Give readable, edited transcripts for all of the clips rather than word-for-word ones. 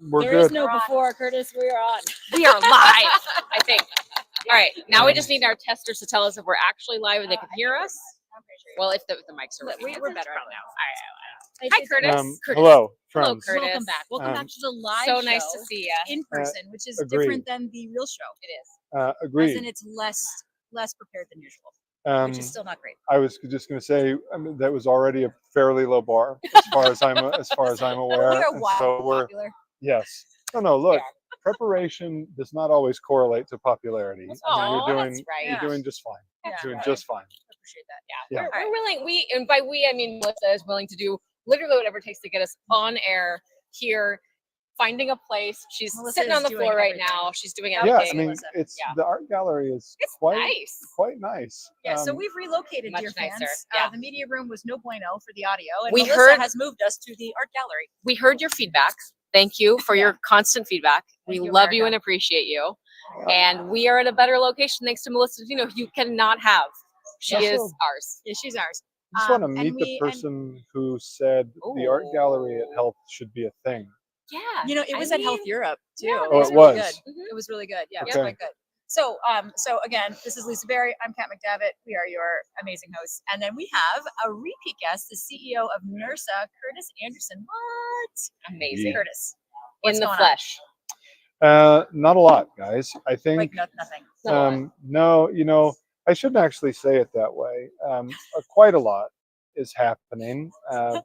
We're There good. is no before, Curtis. We are on. We are live, I think. All right, now we just need our testers to tell us if we're actually live and they can hear us. Well, if the mics are working. We're better now. All right. Hi, Curtis. Hello, Hello, friends. Curtis. Welcome back. Welcome back to the live So show. nice to see you. In person, which is agreed. different than the real show. It is. Agreed. As in, it's less prepared than usual, which is still not great. I was just going to say, I mean, that was already a fairly low bar as far as I'm aware. We are and wildly so we're popular. yes. No. Look, preparation does not always correlate to popularity. Oh, you're that's right. You're doing just fine. Yeah, You're doing right. just fine. I appreciate that. Yeah, Yeah. we're willing. And by we, I mean Melissa is willing to do literally whatever it takes to get us on air here, finding a place. She's Melissa sitting is on the doing floor right everything. now. She's doing Yeah, everything. I mean, Melissa. it's Yeah. the art gallery is It's quite nice. Yeah, so Um, we've relocated, much dear nicer. fans. Yeah. The media room was no bueno for the audio, and We Melissa heard- has moved us to the art gallery. We heard your feedback. Thank you for your constant feedback. We Thank you, love you America. and appreciate you. And we are at a better location thanks to Melissa. You cannot have. She Also- is ours. Yeah, she's ours. I just want to and meet the we- person who said the art gallery at Health should be a thing. Yeah. You know, it was at Health Europe too. Yeah, it Oh, was it really was? good. It was really good. Yeah, it was Okay. quite good. So, again, this is Lisa Berry. I'm Kat McDavitt. We are your amazing hosts, and then we have a repeat guest, the CEO of NERSA, Curtis Anderson. What? Amazing. Curtis, In what's the going on? flesh. Not a lot, guys. I think Like nothing. no, I shouldn't actually say it that way. Quite a lot is happening,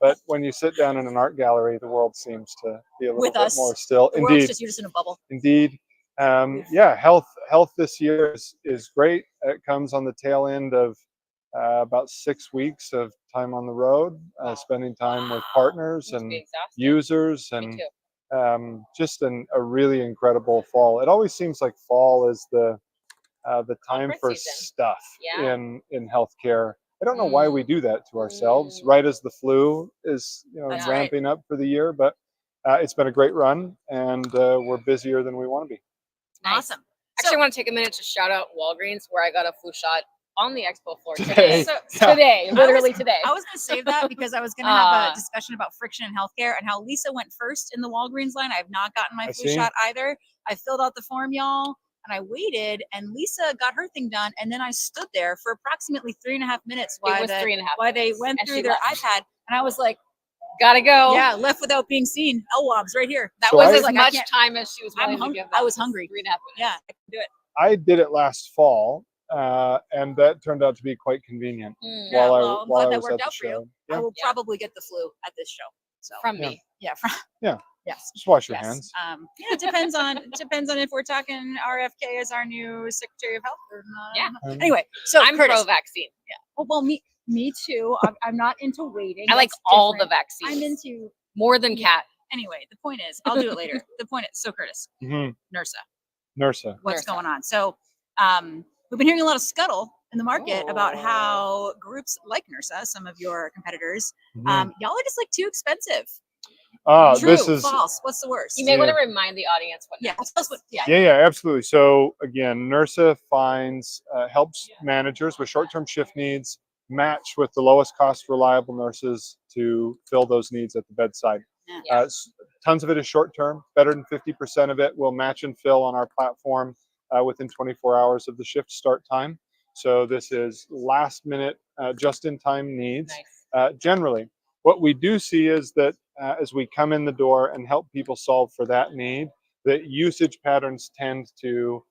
but when you sit down in an art gallery, the world seems to be a little With bit us. more still. The world's Indeed, just you're just in a bubble. indeed. Yeah, health this year is great. It comes on the tail end of about 6 weeks of time on the road, spending time with partners Must and be exhausting. users, Me and too. just a really incredible fall. It always seems like fall is the time Conference for season. stuff Yeah. in healthcare. I don't know why we do that to ourselves, Mm. right as the flu is That's ramping up for the year. But it's been a great run, and we're busier than we want to be. Nice. Awesome. Actually, I want to take a minute to shout out Walgreens, where I got a flu shot on the expo floor Today. today. So- Today, literally today. I was going to save that because I was going to have a discussion about friction in healthcare and how Lisa went first in the Walgreens line. I have not gotten my I flu see. shot either. I filled out the form, y'all, and I waited, and Lisa got her thing done, and then I stood there for approximately 3.5 minutes It was 3.5 while they minutes, went and through she their left. iPad, and I was like, Gotta go. yeah, left without being seen. LWOBs right here. That So was I- as like, I much can't- time as she was I'm willing to hungry. give. I that was hungry. 3.5 Yeah, minutes. I can do it. I did it last fall, and that turned out to be quite convenient. Mm. Yeah, while well, I'm glad I that was worked at the out for you. show. I Yeah, will Yeah. probably get the flu at this show. So From Yeah. me. yeah, Yeah. yes. just wash your Yes. hands. It depends on if we're talking RFK as our new Secretary of Health or not. Yeah. Anyway, so I'm Curtis. pro-vaccine. Oh, well, me too. I'm not into waiting. I like That's all the different. vaccines. I'm into. more than Yeah. cat. Anyway, the point is, I'll do it later. The point is, so Curtis, Mhm. NERSA, NERSA. what's NERSA. going on? So, we've been hearing a lot of scuttle in the market about Oh. how groups like NERSA, some of your competitors, Mhm. y'all are just like too expensive. True, This is false. What's the worst? You may want to remind the audience what. Yeah, NERSA tell us is. what. Yeah, Yeah, absolutely. So again, NERSA helps managers with short-term shift needs match with the lowest cost reliable nurses to fill those needs at the bedside. Yeah. Tons of it is short-term. Better than 50% of it will match and fill on our platform within 24 hours of the shift start time. So this is last-minute, just-in-time needs. Nice. Generally, what we do see is that as we come in the door and help people solve for that need, that usage patterns tend to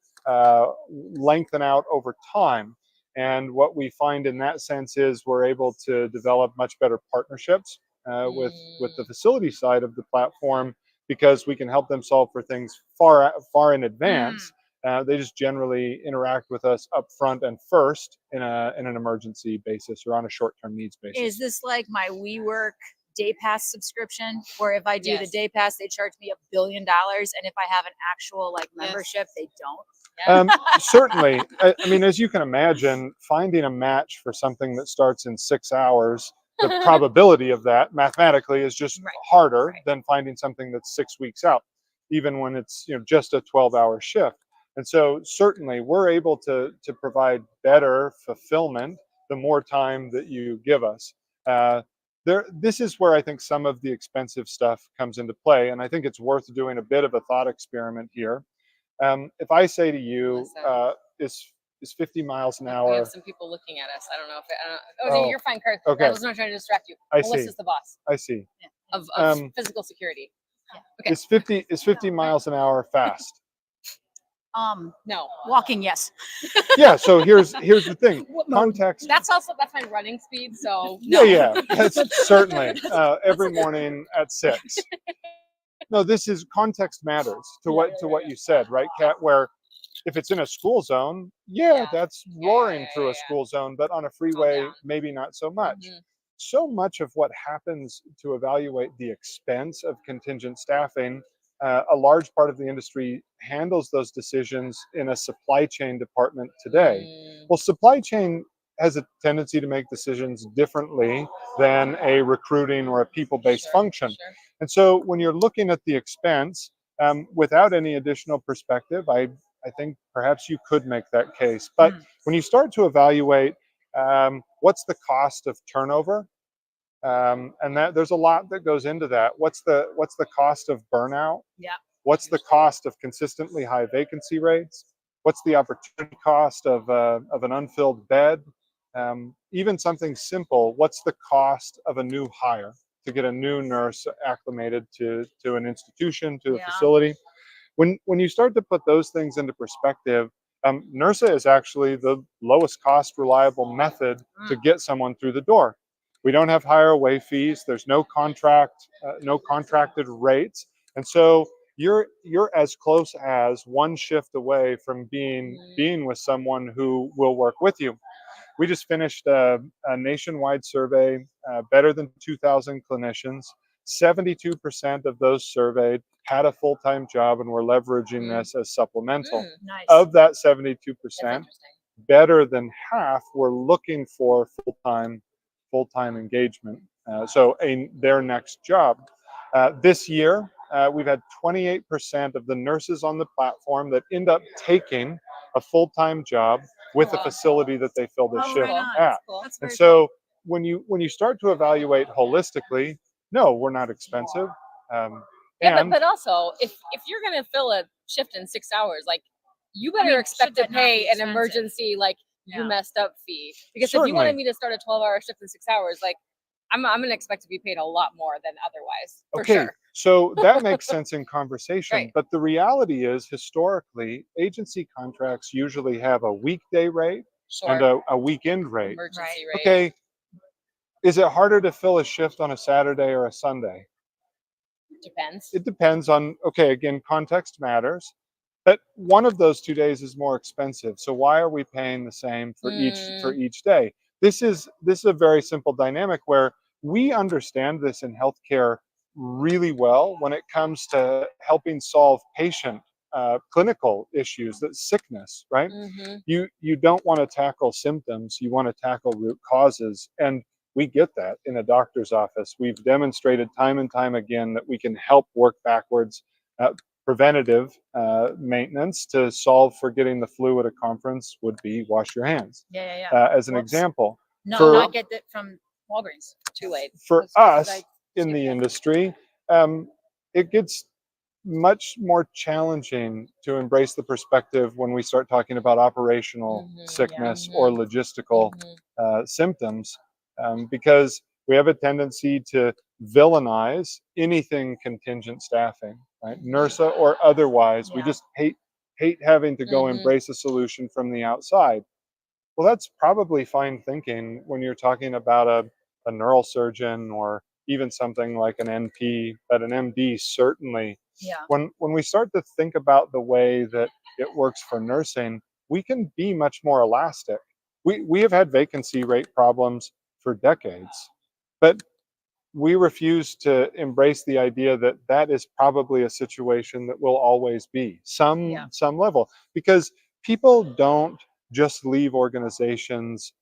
lengthen out over time. And what we find in that sense is we're able to develop much better partnerships with the facility side of the platform, because we can help them solve for things far in advance. They just generally interact with us up front and first in an emergency basis or on a short-term needs basis. Is this like my WeWork day pass subscription, where if I do the Yes. day pass, they charge me $1 billion, and if I have an actual like Yes. membership, they don't? Certainly. I mean, as you can imagine, finding a match for something that starts in 6 hours, the probability of that mathematically is just Right. harder Right. than finding something that's 6 weeks out, even when it's just a 12-hour shift. And so certainly we're able to provide better fulfillment the more time that you give us. this is where I think some of the expensive stuff comes into play, and I think it's worth doing a bit of a thought experiment here. If I say to you, Melissa. is 50 miles an We hour? have some people looking at us. I don't know if oh, Oh, no, you're fine, Kurt. okay. I was not trying to distract you. I see. Melissa's the boss I see. of physical security. Okay. Is 50 miles an hour fast? No. Walking, yes. Yeah. So here's the thing. Context. That's my running speed. So Yeah, that's certainly every morning at 6. No, this is context matters to what you said, right, Kat? Where if it's in a school zone, Yeah. that's roaring through a school zone, but on a freeway, down. maybe not so much. Mhm. So much of what happens to evaluate the expense of contingent staffing, a large part of the industry handles those decisions in a supply chain department today. Mm. Well, supply chain has a tendency to make decisions differently than a recruiting or a people-based Sure, function. sure. And so when you're looking at the expense, without any additional perspective, I think perhaps you could make that case. But when you start to evaluate what's the cost of turnover, and that there's a lot that goes into that. What's the cost of burnout? Yeah. What's the cost of consistently high vacancy rates? What's the opportunity cost of an unfilled bed? Even something simple. What's the cost of a new hire to get a new nurse acclimated to an institution, to a Yeah. facility? When you start to put those things into perspective, NERSA is actually the lowest cost reliable method to get someone through the door. We don't have higher away fees. There's no contracted rates, and so you're as close as one shift away from being with someone who will work with you. We just finished a nationwide survey, better than 2,000 clinicians. 72% of those surveyed had a full-time job and were leveraging this as supplemental. Nice. Of that That's 72%, interesting. better than half were looking for full-time engagement. So their next job. This year, we've had 28% of the nurses on the platform that end up taking a full-time job with the Wow. facility that they fill the Oh, shift right on. at. Cool. That's And very so when you start to evaluate holistically, no, we're not expensive. Yeah, And but also if you're gonna fill a shift in 6 hours, like you better mean, expect should to that not be pay an expensive? emergency like you Yeah. messed up fee. Because if you Certainly. wanted me to start a 12-hour shift in 6 hours, like I'm gonna expect to be paid a lot more than otherwise, for okay, sure. so that makes sense in conversation. Right. But the reality is, historically, agency contracts usually have a weekday rate and Sure. a weekend rate. Emergency rate. Okay, is it harder to fill a shift on a Saturday or a Sunday? Depends. It depends on, okay, again, context matters. But one of those 2 days is more expensive. So why are we paying the same for each day? This is a very simple dynamic where we understand this in healthcare really well when it comes to helping solve patient clinical issues, that sickness, right? Mm-hmm. You don't want to tackle symptoms, you want to tackle root causes. And we get that in a doctor's office. We've demonstrated time and time again that we can help work backwards. Preventative maintenance to solve for getting the flu at a conference would be wash your hands, Yeah. as an Whoops. example. No, For- not get it from Walgreens. Too late. For That's- us in the industry, it gets much more challenging to embrace the perspective when we start talking about operational sickness or logistical symptoms, because we have a tendency to villainize anything contingent staffing, right? NERSA or otherwise. We Yeah. just hate having to go embrace a solution from the outside. Well, that's probably fine thinking when you're talking about a neural surgeon or even something like an NP, but an MD certainly. Yeah. When we start to think about the way that it works for nursing, we can be much more elastic. We have had vacancy rate problems for decades, but we refuse to embrace the idea that that is probably a situation that will always be some level, because people don't just leave organizations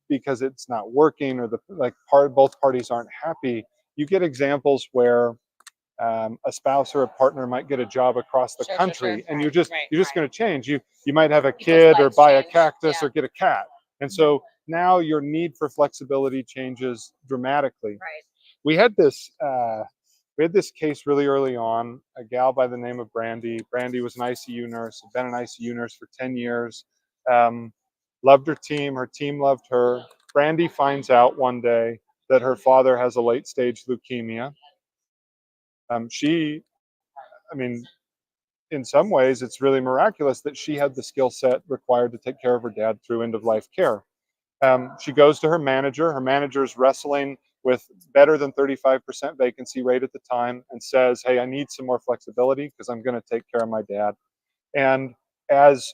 because it's not working or both parties aren't happy. You get examples where a spouse or a partner might get a job across the country, and you're just going to change. You might have a People's kid or lives buy a change. cactus Yeah. or get a cat, And so now your need for flexibility changes dramatically. Right. We had this case really early on, a gal by the name of Brandy. Brandy was an ICU nurse, had been an ICU nurse for 10 years, loved her team loved her. Brandy finds out one day that her father has a late stage leukemia. I mean, in some ways, it's really miraculous that she had the skill set required to take care of her dad through end of life care. She goes to her manager. Her manager is wrestling with better than 35% vacancy rate at the time and says, hey, I need some more flexibility because I'm going to take care of my dad. And as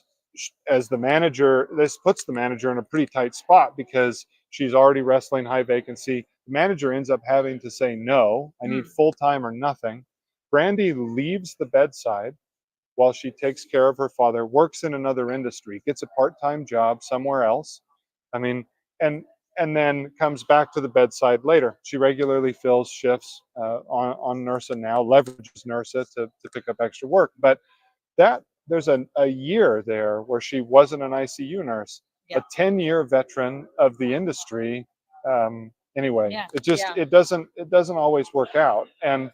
the manager, this puts the manager in a pretty tight spot because she's already wrestling high vacancy. The manager ends up having to say, no, I need full time or nothing. Brandy leaves the bedside while she takes care of her father, works in another industry, gets a part-time job somewhere else. I mean, and then comes back to the bedside later. She regularly fills shifts on NERSA now, leverages NERSA to pick up extra work. But there's a year there where she wasn't an ICU nurse, a 10-year veteran of the industry. Anyway, it doesn't always work out, and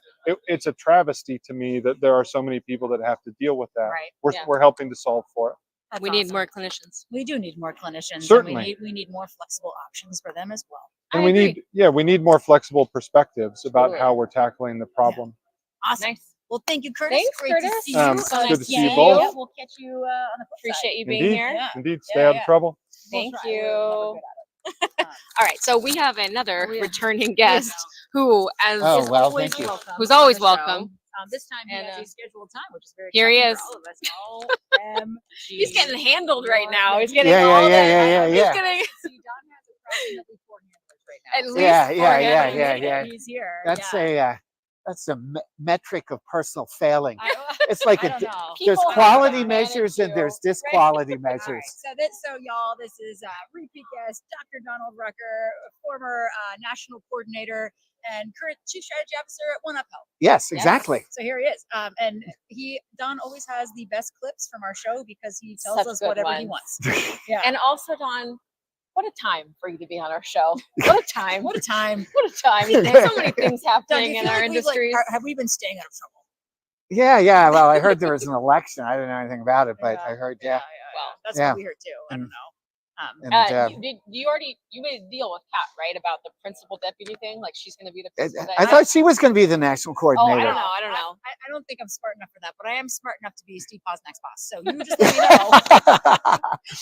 it's a travesty to me that there are so many people that have to deal with that. Right. We're helping to solve for it. That's We need awesome. more clinicians. We do need more clinicians. Certainly. And we need more flexible options for them as well. And I we agree. need more flexible perspectives about how we're tackling the problem. Awesome. Nice. Well, thank you, Curtis. Thanks, Great Curtis. to see you. So nice good to to see you see both. Yeah, we'll catch you on the flip side. Appreciate you being Indeed. here. Yeah. Indeed, stay out of trouble. We'll Thank try. you. We're never good at it. All right, so we have another We have- returning guest who, as Oh, Is well, always thank you. welcome Who's on always the show. welcome. This time he And, has a scheduled time, which is very here he exciting is. for all of us. OMG. he's getting handled right now. He's getting Yeah, all yeah, the. yeah, He's yeah. getting See, Don has approximately 4 handlers right now. at least Yeah, four yeah, yeah, handlers. yeah. He's here. That's a metric of personal failing. I, It's like I don't know. there's People quality have to measures and manage there's you. disquality All right, measures. so y'all, this is repeat guest Dr. Donald Rucker, former national coordinator and current chief strategy officer at One Up Health. Yes, exactly. So here he is, and Don always has the best clips from our show because he tells Such us good whatever he ones. wants. Yeah, And also, Don, what a time for you to be on our show. What a time. what a time. What a time. There's so many things Don, do happening you in feel our like we've, industries. have we been staying out of trouble? Yeah. Well, I heard there was an election. I didn't know anything about it, but Yeah. I heard, Well, that's Yeah. what we heard too. I don't And- know. And You made a deal with Kat, right, about the principal deputy thing? Like she's going to be the principal I deputy. thought she was going to be the national Oh, I coordinator. don't know. I don't know. I don't think I'm smart enough for that, but I am smart enough to be Steve Pa's next boss. So you just let me know.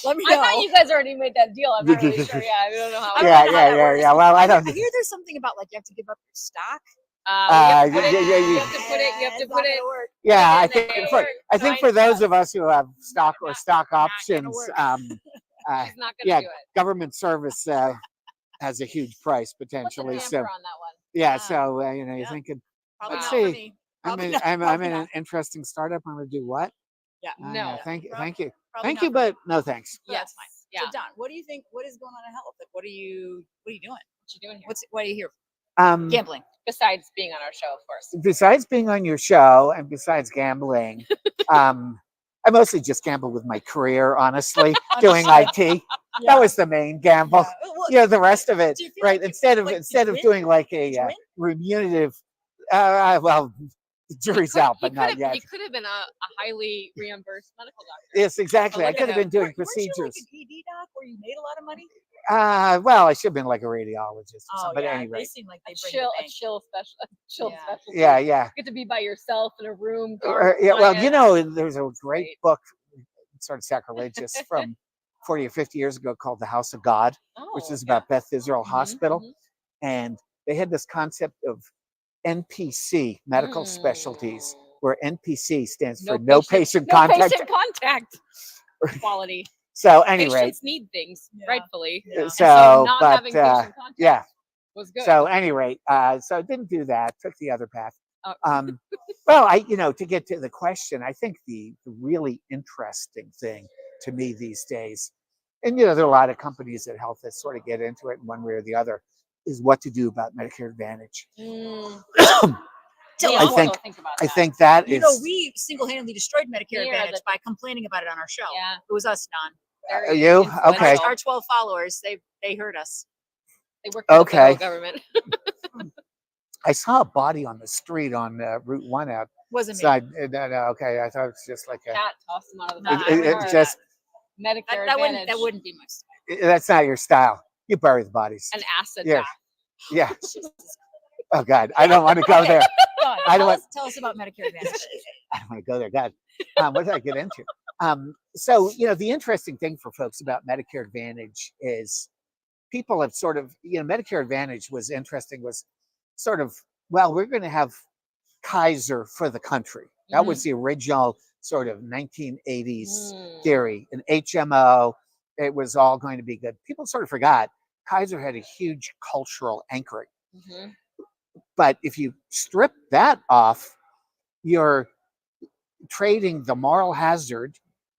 Let me I know. thought you guys already made that deal. I'm not really sure. Yeah, I don't know how. I don't know how that works. Yeah. Well, I don't. I hear there's something about like you have to give up your stock. You have to put it. yeah. You have to put it. You have to It's put not it. gonna work. Yeah, I and then think they I were think trying for to those of us who have stock or stock gonna options, work. She's not going to yeah, do it. government service has a huge price What's the potentially. damper So on that one? yeah, Yeah. you're thinking, Probably Let's not for see. me. I'm Probably in, not- I'm probably in an not. interesting startup. I'm going to do what? Yeah. No. Thank you, Probably thank you, Probably thank not you, for me. but no thanks. But that's fine. Yeah. So Don, what do you think? What is going on in health? Like, what are you doing? What you doing here? What are you here? Um, Gambling. Besides being on our show, of course. besides being on your show and besides gambling, I mostly just gamble with my career, honestly, doing Understood. IT. That was the main gamble. Yeah. Well, Yeah, the rest of it, do you feel right? like you- Instead of like, did you win? doing like Did you a win? remunerative, well, the jury's out, but not yet. He could have been a highly reimbursed medical doctor. Yes, exactly. Oh, I look could at have been doing Weren't you like procedures. an ED doc where you made a lot of money? Well, I should have been like a radiologist or something. But yeah, anyway, they seem like they A bring chill the bank. specialty. yeah. You get to be by yourself in a room. Yeah, well, quiet. you know, there's a great Great. book, sort of sacrilegious, from 40 or 50 years ago called The House of God, which Oh, is about Beth Israel Mhm, Hospital. mhm. And they had this concept of NPC, medical specialties, where NPC stands for no patient contact. Patient contact. Quality. So anyway, Patients need things, Yeah. rightfully. Yeah. so not but having patient contact yeah. was good. So anyway, so I didn't do that. Took the other path. Oh. Well, to get to the question, I think the really interesting thing to me these days, and there are a lot of companies that health that sort of get into it in one way or the other, is what to do about Medicare Advantage. Tell We us also more. think about I that. think that You is know, we single-handedly destroyed Medicare We are Advantage the- by complaining about it on our show. Yeah. It was us, Don. very You? influential. Okay. Our 12 followers, they heard us. They work for the federal Okay. government. I saw a body on the street on Route 1 Wasn't me. outside. No, no, okay. I thought it was just like a. Cat tossed them out of the Nah, back I of the wouldn't car. do just Medicare that Advantage. wouldn't be my that's not your style. You bury the bodies. An acid Yeah. bath. Yeah. style. Oh God, I don't want to go there. God, I don't tell us about Medicare Advantage. I don't want to go there. God, what did I get into? So the interesting thing for folks about Medicare Advantage is people have sort of, Medicare Advantage was interesting. Was sort of, well, we're going to have Kaiser for the country. That was the original sort of 1980s theory. An HMO, it was all going to be good. People sort of forgot Kaiser had a huge cultural anchoring. But if you strip that off, you're trading the moral hazard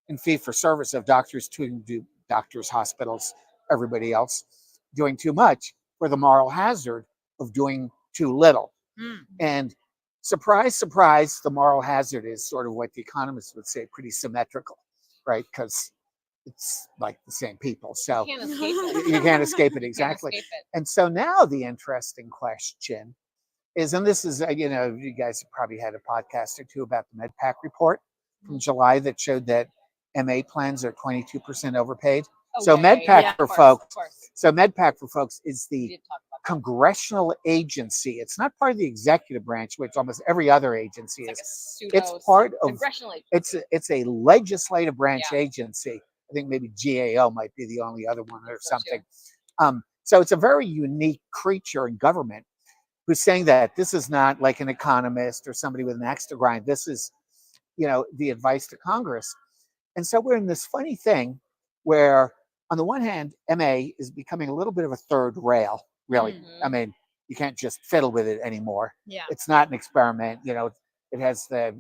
and fee for service of doctors to do doctors, hospitals, everybody else doing too much for the moral hazard of doing too little. And surprise, surprise, the moral hazard is sort of what the economists would say pretty symmetrical, right? Because it's like the same people. So You can't escape it. you can't escape it You can't exactly. escape it. And so now the interesting question is, and this is, you guys have probably had a podcast or two about the MedPAC report from July that showed that MA plans are 22% overpaid. So MedPAC for folks, MedPAC for folks is the congressional agency. It's not part of the executive branch, which almost every other agency is. It's part of congressional agency. It's a legislative branch agency. I think maybe GAO might be the only other one or something. So it's a very unique creature in government who's saying that this is not like an economist or somebody with an axe to grind. This is, the advice to Congress. And so we're in this funny thing where, on the one hand, MA is becoming a little bit of a third rail, really. I mean, you can't just fiddle with it anymore. Yeah. It's not an experiment. It has the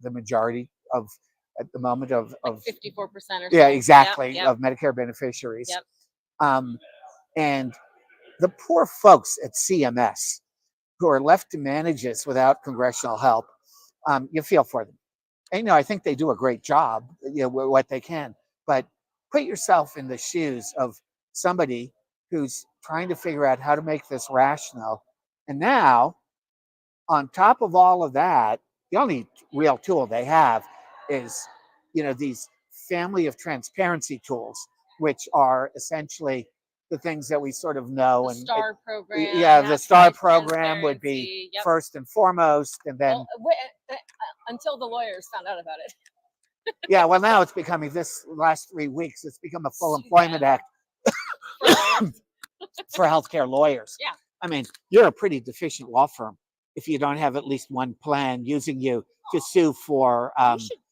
majority of, at the moment, of 54% or so. yeah, exactly, Yep. of Medicare beneficiaries. Yep. And the poor folks at CMS who are left to manage this without congressional help, you feel for them. And, I think they do a great job, what they can. But put yourself in the shoes of somebody who's trying to figure out how to make this rational. And now, on top of all of that, the only real tool they have is, these family of transparency tools, which are essentially the things that we sort of know. The STAR program. Yeah, the STAR right, program would be transparency, first and foremost, and then until the lawyers found out about it. yeah, well, now it's becoming, this last 3 weeks, it's become a full employment act for healthcare lawyers. Yeah. I mean, you're a pretty deficient law firm if you don't have at least one plan using you to sue for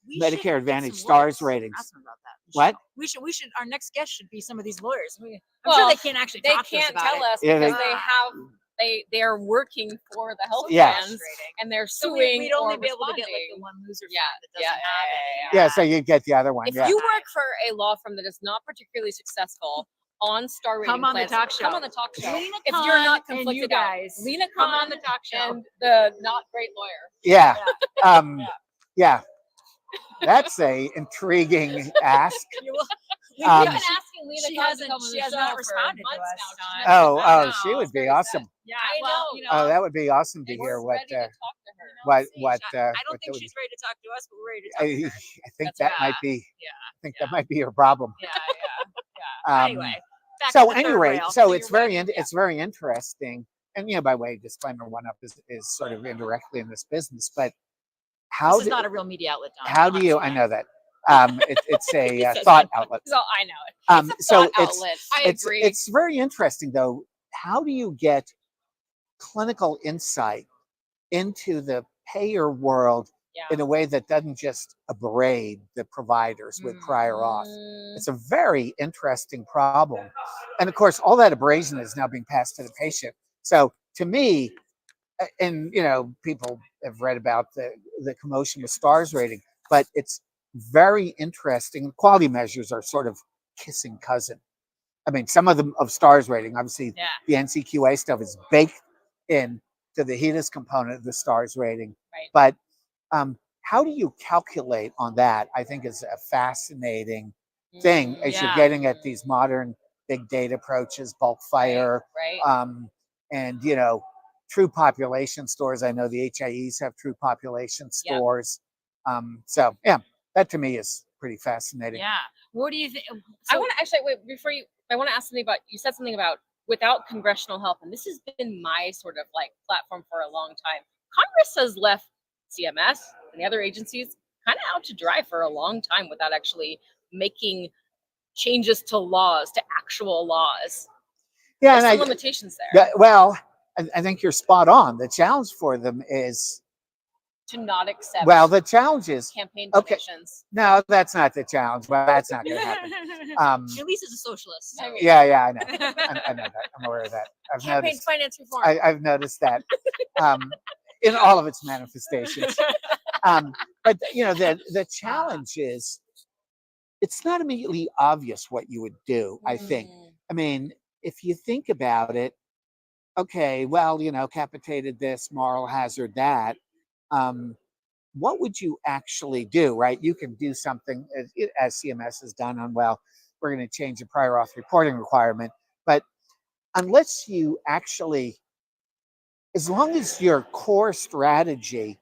We Medicare should get Advantage some stars lawyers. ratings. Ask them about that. What? We should. Our next guest should be some of these lawyers. I'm Well, sure they can't actually They talk to us can't about tell it. us Yeah, because they are working for the health Yeah. plans and they're So suing we'd only or be able to get like responding. the one loser Yeah, fund that doesn't have it. Yeah, so you get the other one. If Yeah. you work for a law firm that is not particularly successful on star rating Come on the plans, talk show. come on the talk show. Lena If you're not Khan and conflicted you out, guys, Lena come Khan on the talk show. and the not great lawyer. Yeah. Yeah. That's a intriguing ask. You will- We've Um, been asking Lena she Khan to hasn't- come on she the has show not for responded to months us. now. She She's Oh, like, oh, "No, she would be very awesome. Yeah, I well, know. Oh, that would be awesome to And hear we're what ready to talk to her. what see. what I what don't that think would she's ready to talk to us, but we're ready to talk I, to her. I think That's that right. might be Yeah. I think that might be your problem. Yeah. Anyway, back to So the third anyway, rail. so you're it's very right. it's very interesting. And by the way, disclaimer, one up is sort of indirectly in this business, but how This is not a real media outlet, Don. how Don't do you? I understand. know that it's He a says thought that. outlet. So I know it. It's a So thought outlet. I agree. it's very interesting though. How do you get clinical insight into the payer world in a way that doesn't just abrade the providers with prior auth? It's a very interesting problem. And of course, all that abrasion is now being passed to the patient. So to me, and people have read about the commotion with stars rating, but it's very interesting. Quality measures are sort of kissing cousin. I mean, some of them of stars rating, obviously the NCQA stuff is baked in to the HEDIS component of the stars rating. Right. But how do you calculate on that? I think is a fascinating thing as you're Yeah. getting at these modern big data approaches, bulk fire, Right. and true population stores. I know the HIEs have true population Yep. stores. So yeah, that to me is pretty fascinating. Yeah. What do you think? I want to actually wait before you. I want to ask something about. You said something about without congressional help, and this has been my sort of like platform for a long time. Congress has left CMS and the other agencies kind of out to dry for a long time without actually making changes to laws, to actual laws. Yeah, There's and some limitations there well, I think you're spot on. The challenge for them is, to not accept. well, the challenge is campaign okay. donations. No, that's not the challenge. Well, that's not going to happen. At least as a socialist. I mean, Yeah, I know. I know that. I'm aware of that. I've campaign noticed. finance reform. I've noticed that in all of its manifestations. But the challenge is, it's not immediately obvious what you would do. I think. I mean, if you think about it, okay, well, capitated this, moral hazard that. What would you actually do, right? You can do something as CMS has done on, well, we're going to change the prior auth reporting requirement. But unless you actually, as long as your core strategy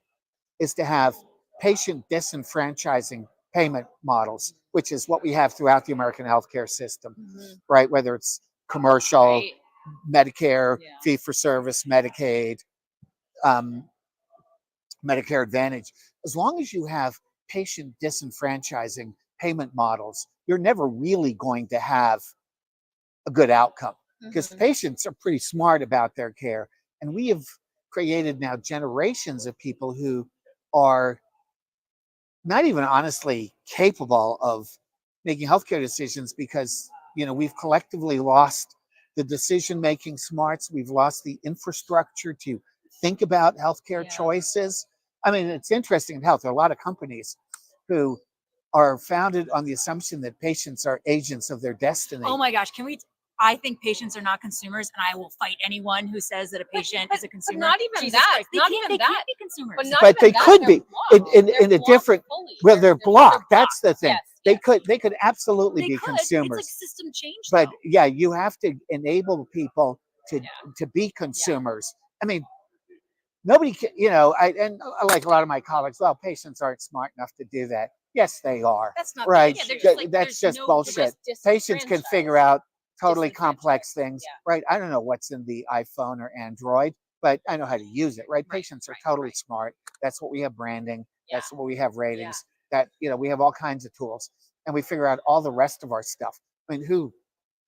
is to have patient disenfranchising payment models, which is what we have throughout the American healthcare system, right? Whether it's commercial, Right. Medicare, Yeah. fee for service, Medicaid, Medicare Advantage, as long as you have patient disenfranchising payment models, you're never really going to have a good outcome, because patients are pretty smart about their care. And we have created now generations of people who are not even honestly capable of making healthcare decisions, because we've collectively lost the decision-making smarts. We've lost the infrastructure to think about healthcare choices. I mean, it's interesting in health. There are a lot of companies who are founded on the assumption that patients are agents of their destiny. Oh my gosh, I think patients are not consumers, and I will fight anyone who says that a patient is a consumer. But not even Jesus that. Christ. Not They even can't that. be consumers. But They could be in a different. Fully. Well, they're blocked. That's the thing. Yes, They could absolutely be consumers. It's like system change. But though. yeah, you have to enable people to be consumers. I mean, nobody can, and like a lot of my colleagues, well, patients aren't smart enough to do that. Yes, they are. That's not right. Yeah, they're just like, That's there's just no bullshit. just Patients can figure disenfranchised. out totally Disenfranchised, complex things, yeah. right? I don't know what's in the iPhone or Android, but I know how to use it, right? Patients are totally smart. That's what we have branding. Yeah. That's what we have ratings. That we have all kinds of tools, and we figure out all the rest of our stuff. I mean, who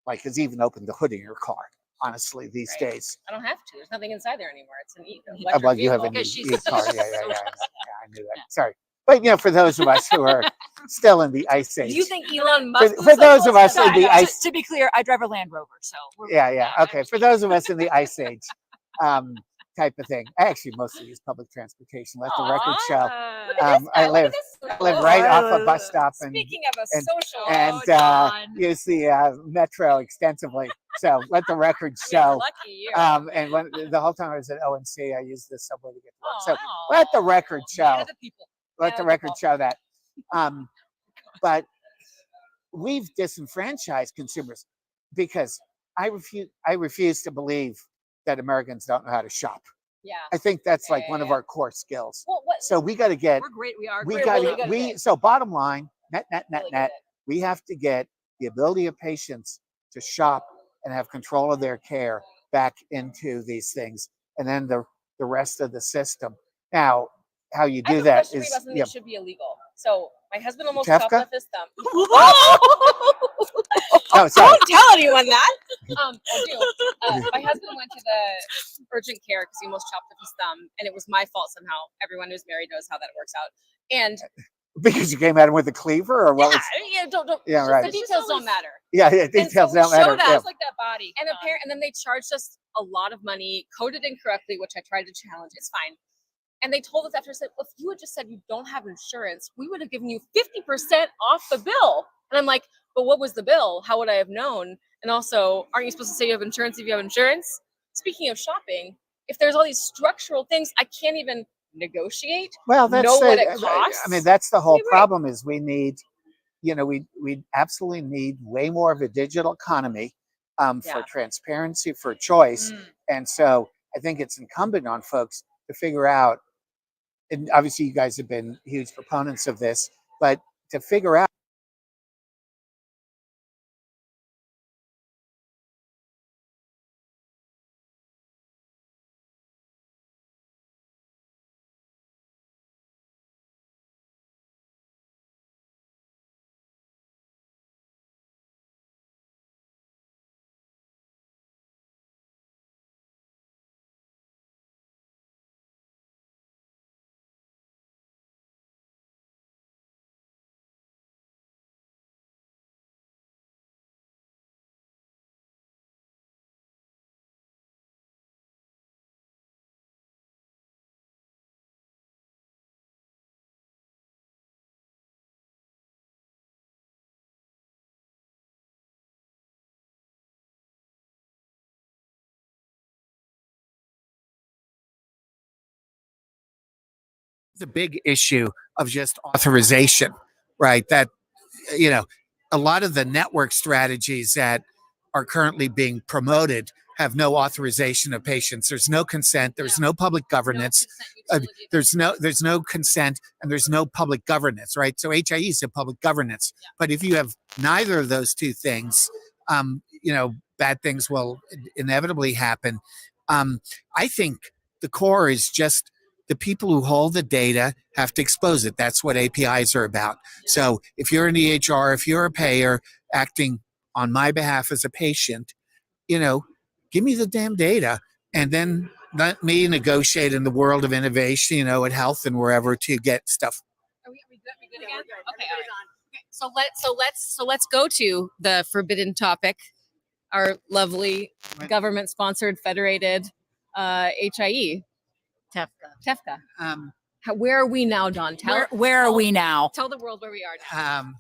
has even opened the hood of your car? Honestly, these days. I don't have to. There's nothing inside there anymore. It's an Well, electric you have vehicle. an Because e-car. she's Yeah, I knew that. Sorry. But for those of us who are still in the ice age. Do you think Elon Musk? For those of us in the to, ice. to be clear, I drive a Land Rover, so Okay. For those of us in the ice age, type of thing. I actually mostly use public transportation. Let the record show. I live right off a bus stop, and Speaking of a social, and use the metro extensively. So let the record show. Lucky you. And when the whole time I was at ONC, I used the subway to get to work. So let the record show. Let the record show that. But we've disenfranchised consumers, because I refuse to believe that Americans don't know how to shop. Yeah. I think that's like one of our core skills. Well, So we got to get. we're great. We are. We We're got really to. good at it. So bottom line, net. Really good at it. We have to get the ability of patients to shop and have control of their care back into these things, and then the rest of the system. Now, how you do that is it should be illegal. So my husband almost Kefka? chopped off his thumb. Oh, sorry. Don't tell anyone that. I do. My husband went to the urgent care because he almost chopped off his thumb, and it was my fault somehow. Everyone who's married knows how that works out. And Because you came at him with a cleaver, or what? don't. Yeah, right. The details don't matter. Yeah, And details so don't we matter. showed us, Yeah. like that body, and and then they charged us a lot of money, coded incorrectly, which I tried to challenge. It's fine. And they told us after, said, well, if you had just said you don't have insurance, we would have given you 50% off the bill. And I'm like, but what was the bill? How would I have known? And also, aren't you supposed to say you have insurance if you have insurance? Speaking of shopping, if there's all these structural things, I can't even negotiate. Well, that's know what it costs. I mean, that's the whole problem. Is we need we absolutely need way more of a digital economy for Yeah. transparency, for choice. Mm. And so I think it's incumbent on folks to figure out, and obviously you guys have been huge proponents of this, but to figure out the big issue of just authorization, right? That, you know, a lot of the network strategies that are currently being promoted have no authorization of patients. There's no consent. There's no public governance. There's no consent, and there's no public governance, right? So HIE is a public governance. But if you have neither of those two things, bad things will inevitably happen. I think the core is just the people who hold the data have to expose it. That's what APIs are about. So if you're an EHR, if you're a payer acting on my behalf as a patient, give me the damn data, and then let me negotiate in the world of innovation, at health and wherever to get stuff. Are we good again? Okay, all right. Okay, so let's go to the forbidden topic, our lovely government-sponsored federated HIE. TEFCA. Where are we now, Don? Where are we now? Tell the world where we are now.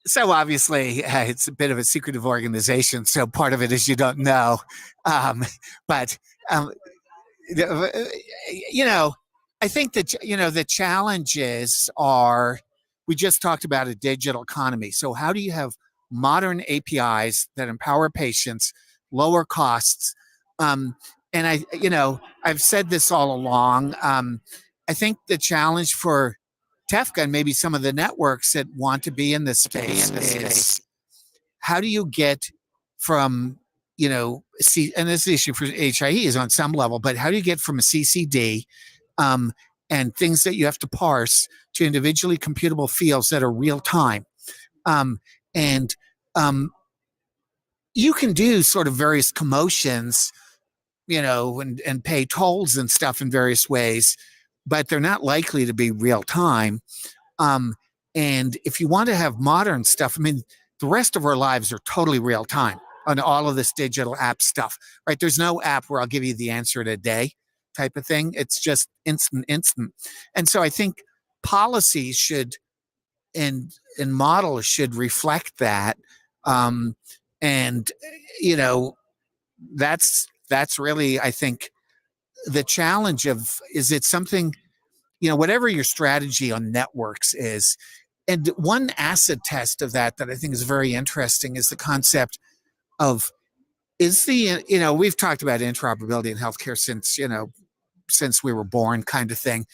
So obviously, it's a bit of a secretive organization. So part of it is you don't know, but I think that the challenges are. We just talked about a digital economy. So how do you have modern APIs that empower patients, lower costs? And I've said this all along. I think the challenge for TEFCA and maybe some of the networks that want to be in this space is how do you get from, and this issue for HIE is on some level, but how do you get from a CCD and things that you have to parse to individually computable fields that are real time? And you can do sort of various commotions, and pay tolls and stuff in various ways, but they're not likely to be real time. And if you want to have modern stuff, the rest of our lives are totally real time on all of this digital app stuff, right? There's no app where I'll give you the answer in a day type of thing. It's just instant. And so I think policies should and models should reflect that. And that's really, I think, the challenge of, is it something, whatever your strategy on networks is. And one acid test of that I think is very interesting is the concept of, we've talked about interoperability in healthcare since we were born, kind of thing.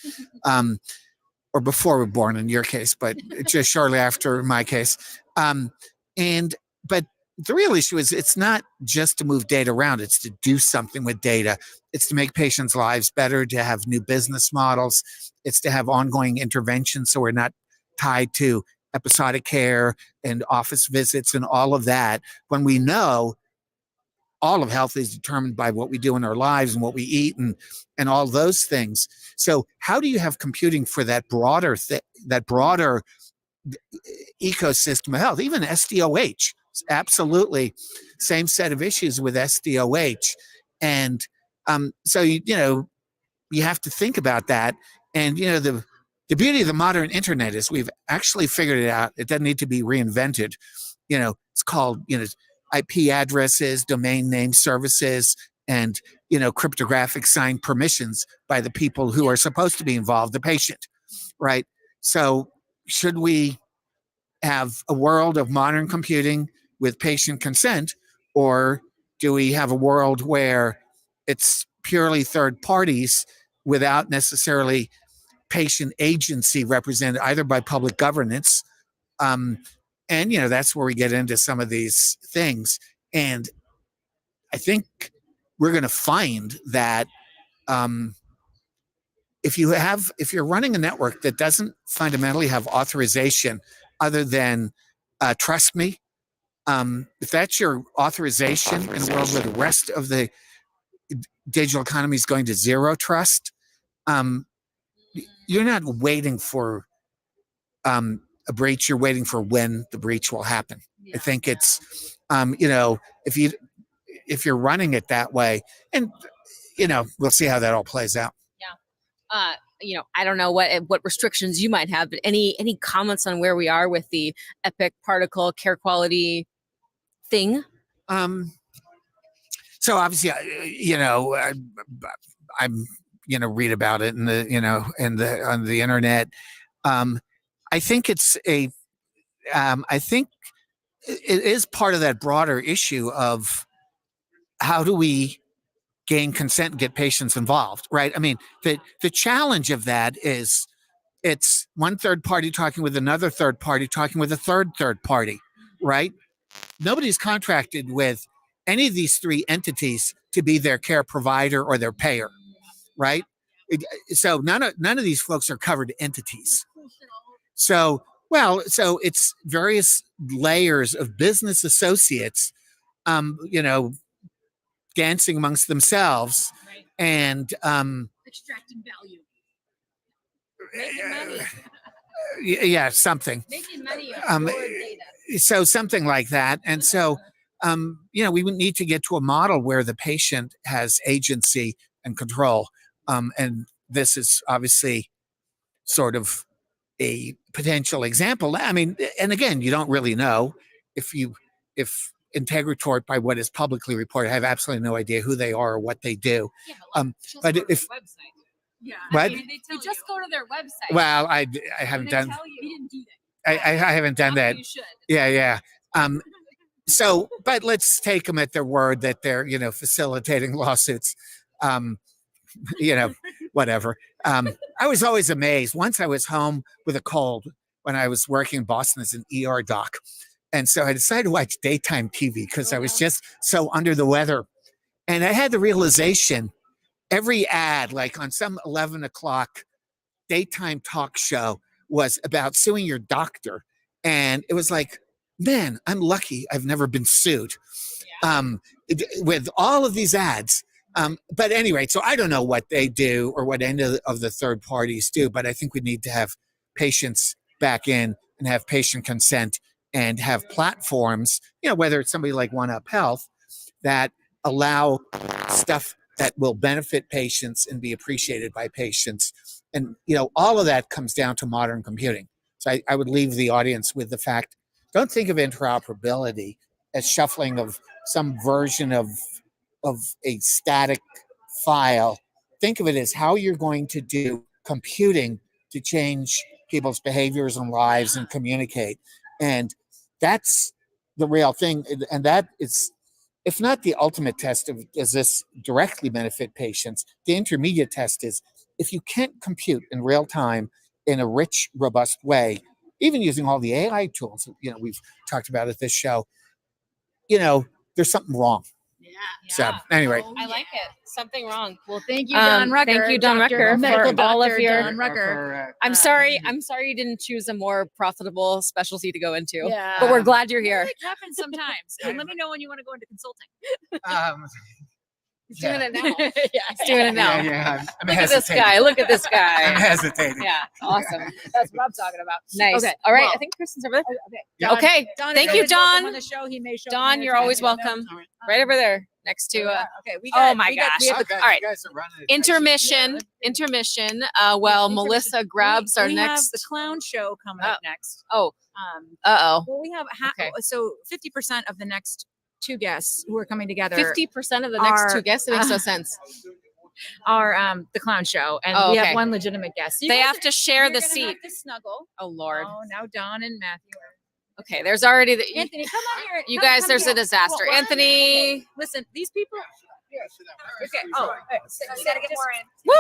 Or before we were born in your case, but just shortly after in my case. But the real issue is it's not just to move data around, it's to do something with data. It's to make patients' lives better, to have new business models. It's to have ongoing interventions so we're not tied to episodic care and office visits and all of that. When we know all of health is determined by what we do in our lives and what we eat and all those things. So how do you have computing for that broader ecosystem of health? Even SDOH, absolutely same set of issues with SDOH. And so you have to think about that. And the beauty of the modern internet is we've actually figured it out. It doesn't need to be reinvented. It's called IP addresses, domain name services, and cryptographic signed permissions by the people who are supposed to be involved, the patient, right? So should we have a world of modern computing with patient consent, or do we have a world where it's purely third parties without necessarily patient agency represented either by public governance? And that's where we get into some of these things. And I think we're going to find that if you're running a network that doesn't fundamentally have authorization other than trust me, if that's your authorization in a world where the rest of the digital economy is going to zero trust, you're not waiting for a breach. You're waiting for when the breach will happen. I think it's if you're running it that way, and we'll see how that all plays out. I don't know what restrictions you might have, but any comments on where we are with the Epic particle care quality thing? So obviously, I'm read about it in the on the internet. I think I think it is part of that broader issue of how do we gain consent and get patients involved, right? I mean, the challenge of that is it's one third party talking with another third party talking with a third party, right? Nobody's contracted with any of these three entities to be their care provider or their payer, right? So none of these folks are covered entities. So it's various layers of business associates, dancing amongst themselves, Right. and Extracting value. Making money. Yeah, something. Making money Um, off your data. So something like that. And so, we would need to get to a model where the patient has agency and control. And this is obviously sort of a potential example. I mean, and again, you don't really know if Integratort, by what is publicly reported, I have absolutely no idea who they are or what they do. Yeah, but go to if their website. Yeah. What? I mean, you just go to their website. Well, I haven't done. We didn't do I haven't done that. You should. Yeah. So, but let's take them at their word that they're, facilitating lawsuits. Whatever. I was always amazed. Once I was home with a cold when I was working in Boston as an ER doc. And so I decided to watch daytime TV because I was just so under the weather. And I had the realization every ad, like on some 11 o'clock daytime talk show, was about suing your doctor. And it was like, man, I'm lucky I've never been sued with all of these ads. But anyway, so I don't know what they do or what any of the third parties do, but I think we need to have patients back in and have patient consent and have platforms, whether it's somebody like One Up Health, that allow stuff that will benefit patients and be appreciated by patients. And, all of that comes down to modern computing. So I would leave the audience with the fact, don't think of interoperability as shuffling of some version of a static file. Think of it as how you're going to do computing to change people's behaviors and lives and communicate. And that's the real thing. And that is, if not the ultimate test of does this directly benefit patients, the intermediate test is if you can't compute in real time in a rich, robust way, even using all the AI tools, we've talked about at this show, there's something wrong. So anyway, I like it. Something wrong. Well, thank you, Don Rucker. Thank you, Don Rucker, Medical for all of doctor your. Don Rucker. I'm sorry you didn't choose a more profitable specialty to go into. Yeah. But we're glad you're here. It happens sometimes. And let me know when you want to go into consulting. He's doing it now. Yeah, He's doing it now. I'm Look at this guy. Look at this I'm guy. hesitating. Yeah, awesome. That's what I'm talking about. Nice. Okay, All right. well- I think Kristen's over there. Don, Okay. Don Thank is you, always welcome Don. On the show, he may show up Don, in you're a always second. welcome. Right over there, next to. Okay, we Oh got. my we got- we gosh. have the- All right. You guys are running it. Intermission. While intermission. Melissa grabs our we have next. the clown show coming up next. Oh. Well, we have Okay. so 50% of the next two guests who are coming together 50% of the next are- two guests. It makes no sense. are the clown show, and Oh, we okay. have one legitimate guest. So you They guys have are- to share you're the gonna seat. have to snuggle. Oh Lord. Oh, now Don and Matthew are Okay, there's already the Anthony, come on here. you Come- guys. come There's a here. disaster. Well, Anthony, okay, listen, these people. Okay. Oh, you gotta get more in. Say woo!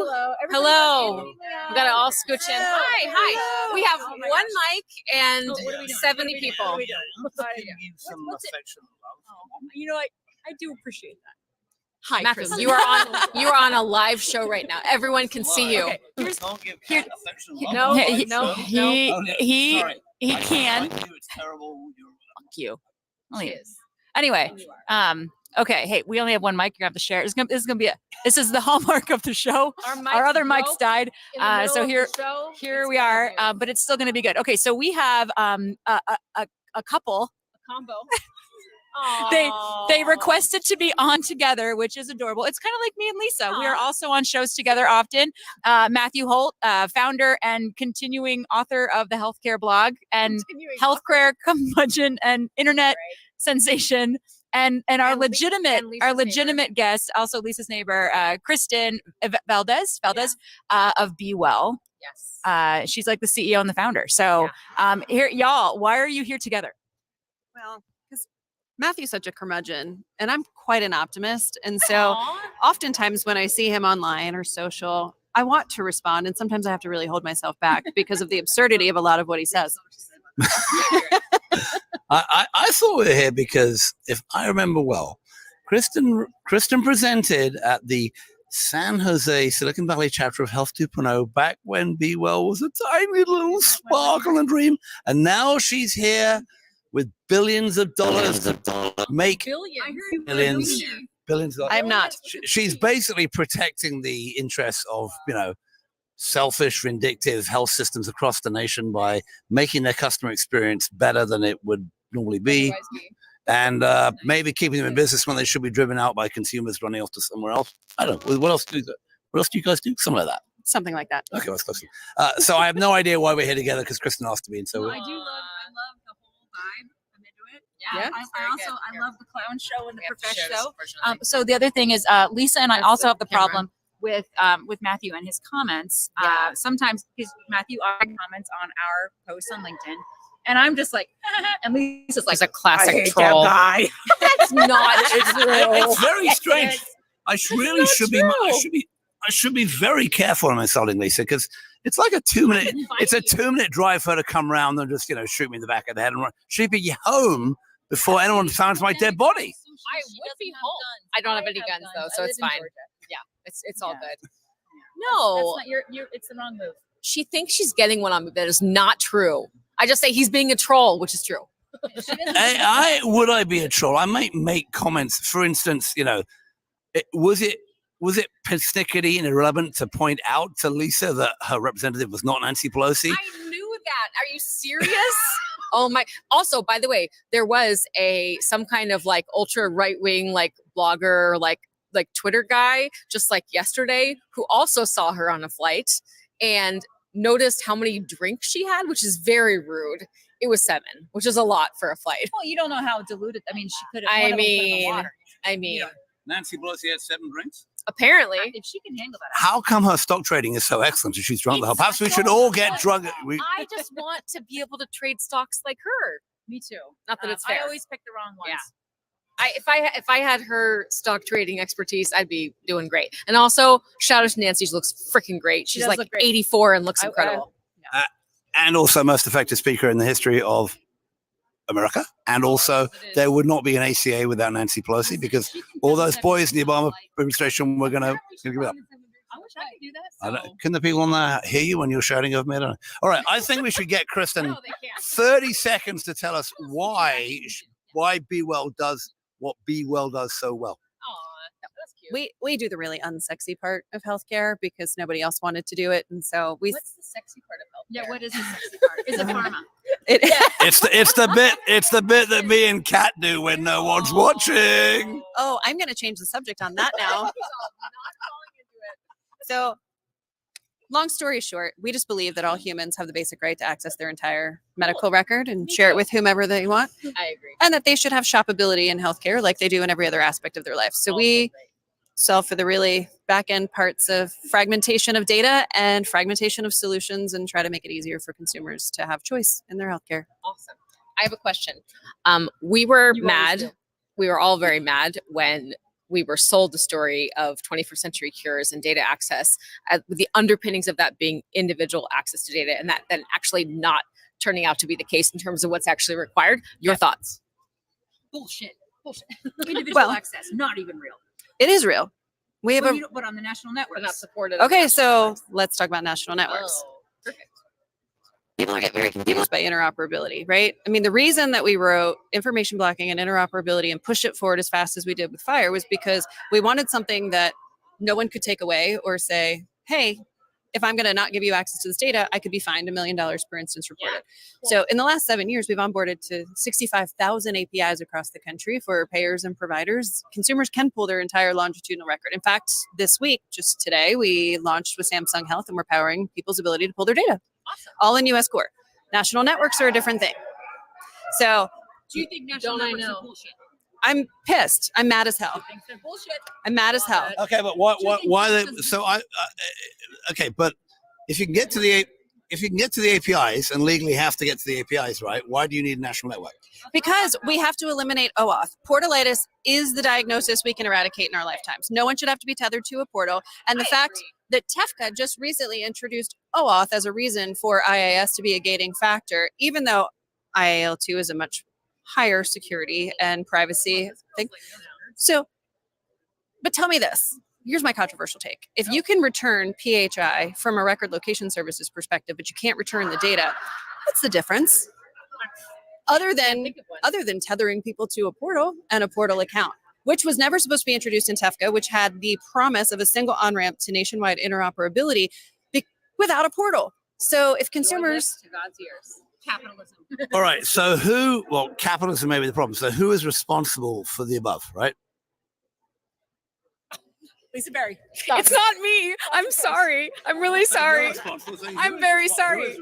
hello. Everybody Hello. loves Anthony. We gotta all scooch in. Hi, hi. We have Oh my one gosh. mic and Oh, what are we doing? 70 What are we doing? people. What are we doing? What's it? You know, I do appreciate that. Hi, Matthew, Kristen. you are on a live show right now. Everyone can see you. Okay, here's Don't give here- Kat affection here- love. no, He Oh, no, he sorry. he I can. like you, it's terrible. Fuck you. She Only- is. Anyway, okay. Hey, we only have one mic. You're gonna have to share. This is gonna be this is the hallmark of the show. Our other mics died. So here we are, but it's still gonna be good. Okay, so we have a couple. combo. They requested to be on together, which is adorable. It's kind of like me and Lisa. We are Aw. also on shows together often. Matthew Holt, founder and continuing author of the healthcare blog and healthcare curmudgeon and internet sensation, and our And Lisa's legitimate guest, also Lisa's neighbor, Kristen Valdez of Be Well. Yes. She's like the CEO and the founder. So here, y'all, why are you here together? Well, because Matthew's such a curmudgeon and I'm quite an optimist. And so oftentimes when I see him online or social, I want to respond. And sometimes I have to really hold myself back because of the absurdity of a lot of what he says. I thought we were here because, if I remember well, Kristen presented at the San Jose Silicon Valley chapter of Health 2.0 back when Be Well was a tiny little sparkle and dream, and now she's here with billions of dollars to make billions. Of dollars. I'm not. She's basically protecting the interests of selfish, vindictive health systems across the nation by making their customer experience better than it would normally be, and maybe keeping them in business when they should be driven out by consumers running off to somewhere else. I don't know. What else do you guys do? Something like that. Something like that. Okay, that's close. So I have no idea why we're here together because Kristen asked to be, and so I love the whole vibe. I'm into it. Yeah, I love the clown show and the professional show. So the other thing is, Lisa and I That's also the have the camera. problem with Matthew and his comments. Yeah. Sometimes because Matthew often comments on our posts on LinkedIn, and I'm just like, and Lisa's like, He's a classic I hate troll. that guy. That's not it's very strange. I really should be. I should be very careful when I'm insulting Lisa because it's like a 2-minute. It's a 2-minute drive for her to come round and just shoot me in the back of the head and run. She'd be home before anyone finds my dead body. I would be home. I don't have any guns though, so it's fine. Yeah, it's all Yeah. good. No, That's not it's the wrong move. she thinks she's getting one on me. That is not true. I just say he's being a troll, which is true. Would I be a troll? I might make comments. For instance, was it persnickety and irrelevant to point out to Lisa that her representative was not Nancy Pelosi? I knew that. Are you serious? Oh my. Also, by the way, there was some kind of like ultra right wing blogger like Twitter guy just yesterday who also saw her on a flight and noticed how many drinks she had, which is very rude. It was 7, which is a lot for a flight. Well, you don't know how diluted. I mean, she could have. I mean, Nancy Pelosi had 7 drinks. apparently. If she can handle that. How come her stock trading is so excellent if she's drunk the whole? Perhaps we should all get drunk. I just want to be able to trade stocks like her. Me too. Not that it's fair. I always pick the wrong ones. Yeah. If I had her stock trading expertise, I'd be doing great. And also, shout out to Nancy. She looks freaking great. She's does like look great. 84 and looks incredible. And also most effective speaker in the history of America. And also, there would not be an ACA without Nancy Pelosi because all those boys in the Obama administration were going to give it up. I wish I could do that. Can the people on there hear you when you're shouting over me? I don't know. All right, I think we should get Kristen No, they can't. 30 seconds to tell us why Be Well does what Be Well does so well. Aw, that's cute. We do the really unsexy part of healthcare because nobody else wanted to do it. And so we What's the sexy part of healthcare? Yeah, what is the sexy part? Is it pharma? It's the bit that me and Kat do when no one's watching. Oh, I'm going to change the subject on that now. So, long story short, we just believe that all humans have the basic right to access their entire medical record and share it with whomever they want, I agree. and that they should have shopability in healthcare like they do in every other aspect of their life. So we solve for the really back end parts of fragmentation of data and fragmentation of solutions and try to make it easier for consumers to have choice in their healthcare. Awesome. I have a question. We were You always mad. do. We were all very mad when we were sold the story of 21st century cures and data access, with the underpinnings of that being individual access to data, and that then actually not turning out to be the case in terms of what's actually required. Your thoughts? Bullshit. Individual Well- access, not even real. It is real. We have But on the national networks. But not supported. okay, so let's talk about national networks. Oh, perfect. People get very confused by interoperability, right? I mean, the reason that we wrote information blocking and interoperability and pushed it forward as fast as we did with FHIR was because we wanted something that no one could take away or say, hey, if I'm going to not give you access to this data, I could be fined $1 million per instance reported. So in the last 7 years, we've onboarded to 65,000 APIs across the country for payers and providers. Consumers can pull their entire longitudinal record. In fact, this week, just today, we launched with Samsung Health and we're powering people's ability to pull their data. Awesome. All in US core. National networks are a different thing. So Do you think national Don't I networks know? are bullshit? I'm pissed. I'm mad as hell. Thinks they're bullshit. I'm mad as hell. Okay, but why? Do you think Why? this They, is- so okay, but if you can get to the APIs and legally have to get to the APIs, right? Why do you need a national network? Because we have to eliminate OAuth. Portalitis is the diagnosis we can eradicate in our lifetimes. No one should have to be tethered to a portal. And the fact that TEFCA just recently introduced OAuth as a reason for IIS to be a gating factor, even though IAL2 is a much higher security and privacy thing. So, but tell me this. Here's my controversial take. If you can return PHI from a record location services perspective, but you can't return the data, what's the difference? Other than tethering people to a portal and a portal account, which was never supposed to be introduced in TEFCA, which had the promise of a single on-ramp to nationwide interoperability without a portal. So if consumers... To God's ears. Capitalism. All right. So who? Well, capitalism may be the problem. So who is responsible for the above, right? Lisa Berry. It's not me. I'm sorry. I'm really sorry. I'm very sorry.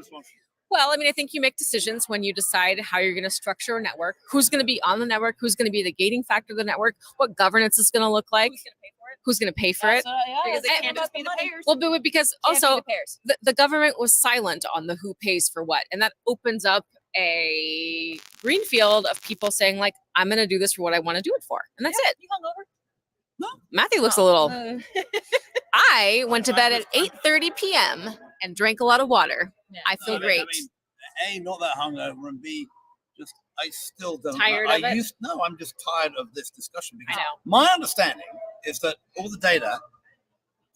Well, I mean, I think you make decisions when you decide how you're going to structure a network, who's going to be on the network, who's going to be the gating factor of the network, what governance is going to look like, who's going to pay for it. Because it And- can't just be the payers. Well, but because Can't be also the payers. the government was silent on the who pays for what, and that opens up a green field of people saying like, I'm going to do this for what I want to do it for, and that's it. You hungover? Matthew looks a little. I went to bed at 8:30 p.m. and drank a lot of water. Yeah. I feel great. A, not that hungover, and B, just I still don't. Tired of it? No, I'm just tired of this discussion because I know. my understanding is that all the data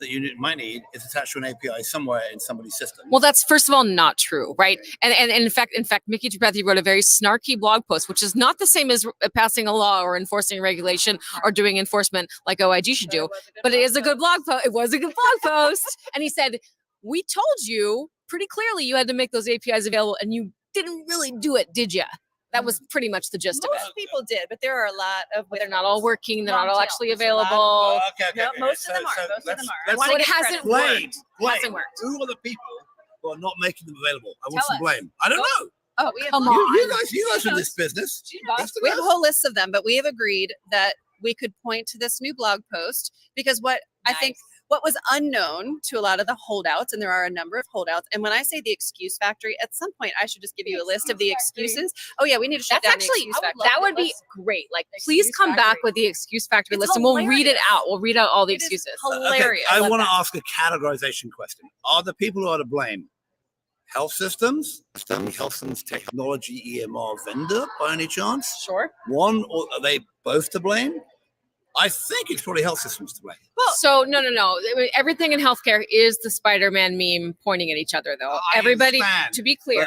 that you might need is attached to an API somewhere in somebody's system. Well, that's first of all not true, right? And in fact, Mickey Tripathy wrote a very snarky blog post, which is not the same as passing a law or enforcing regulation or doing enforcement like OIG should do. But it is a good blog post. It was a good blog post, and he said, "We told you pretty clearly you had to make those APIs available, and you didn't really do it, did you?" That was pretty much the gist of Most it. people did, but there are a lot of... But they're not all working. They're not all Long tail. actually There's a lot. available. Okay. most of them are. Most of them are. I Let's wanna So it get hasn't credit. worked. Hasn't worked. Who are the people who are not making them available? I want Tell some us. blame. I don't know. Oh, we have Come lots. on. You guys are in this business. That's the We have a best. whole list of them, but we have agreed that we could point to this new blog post because what I think what was unknown to a lot of the holdouts, and there are a number of holdouts, and when I say the excuse factory, at some point I should just give you a list of the excuses. Oh yeah, we need to shut That's down the actually excuse factory. that would be great. Like, please Excuse come back factory. with the excuse factory It's list, and we'll read it hilarious. out. We'll read out all the It is excuses. hilarious. I love want to that. ask a categorization question. Are the people who are to blame health systems, health systems technology EMR vendor by any chance? Sure. One, or are they both to blame? I think it's probably health systems to blame. So no. I mean, everything in healthcare is the Spider-Man meme pointing at each other, though. I Everybody, understand. to be clear,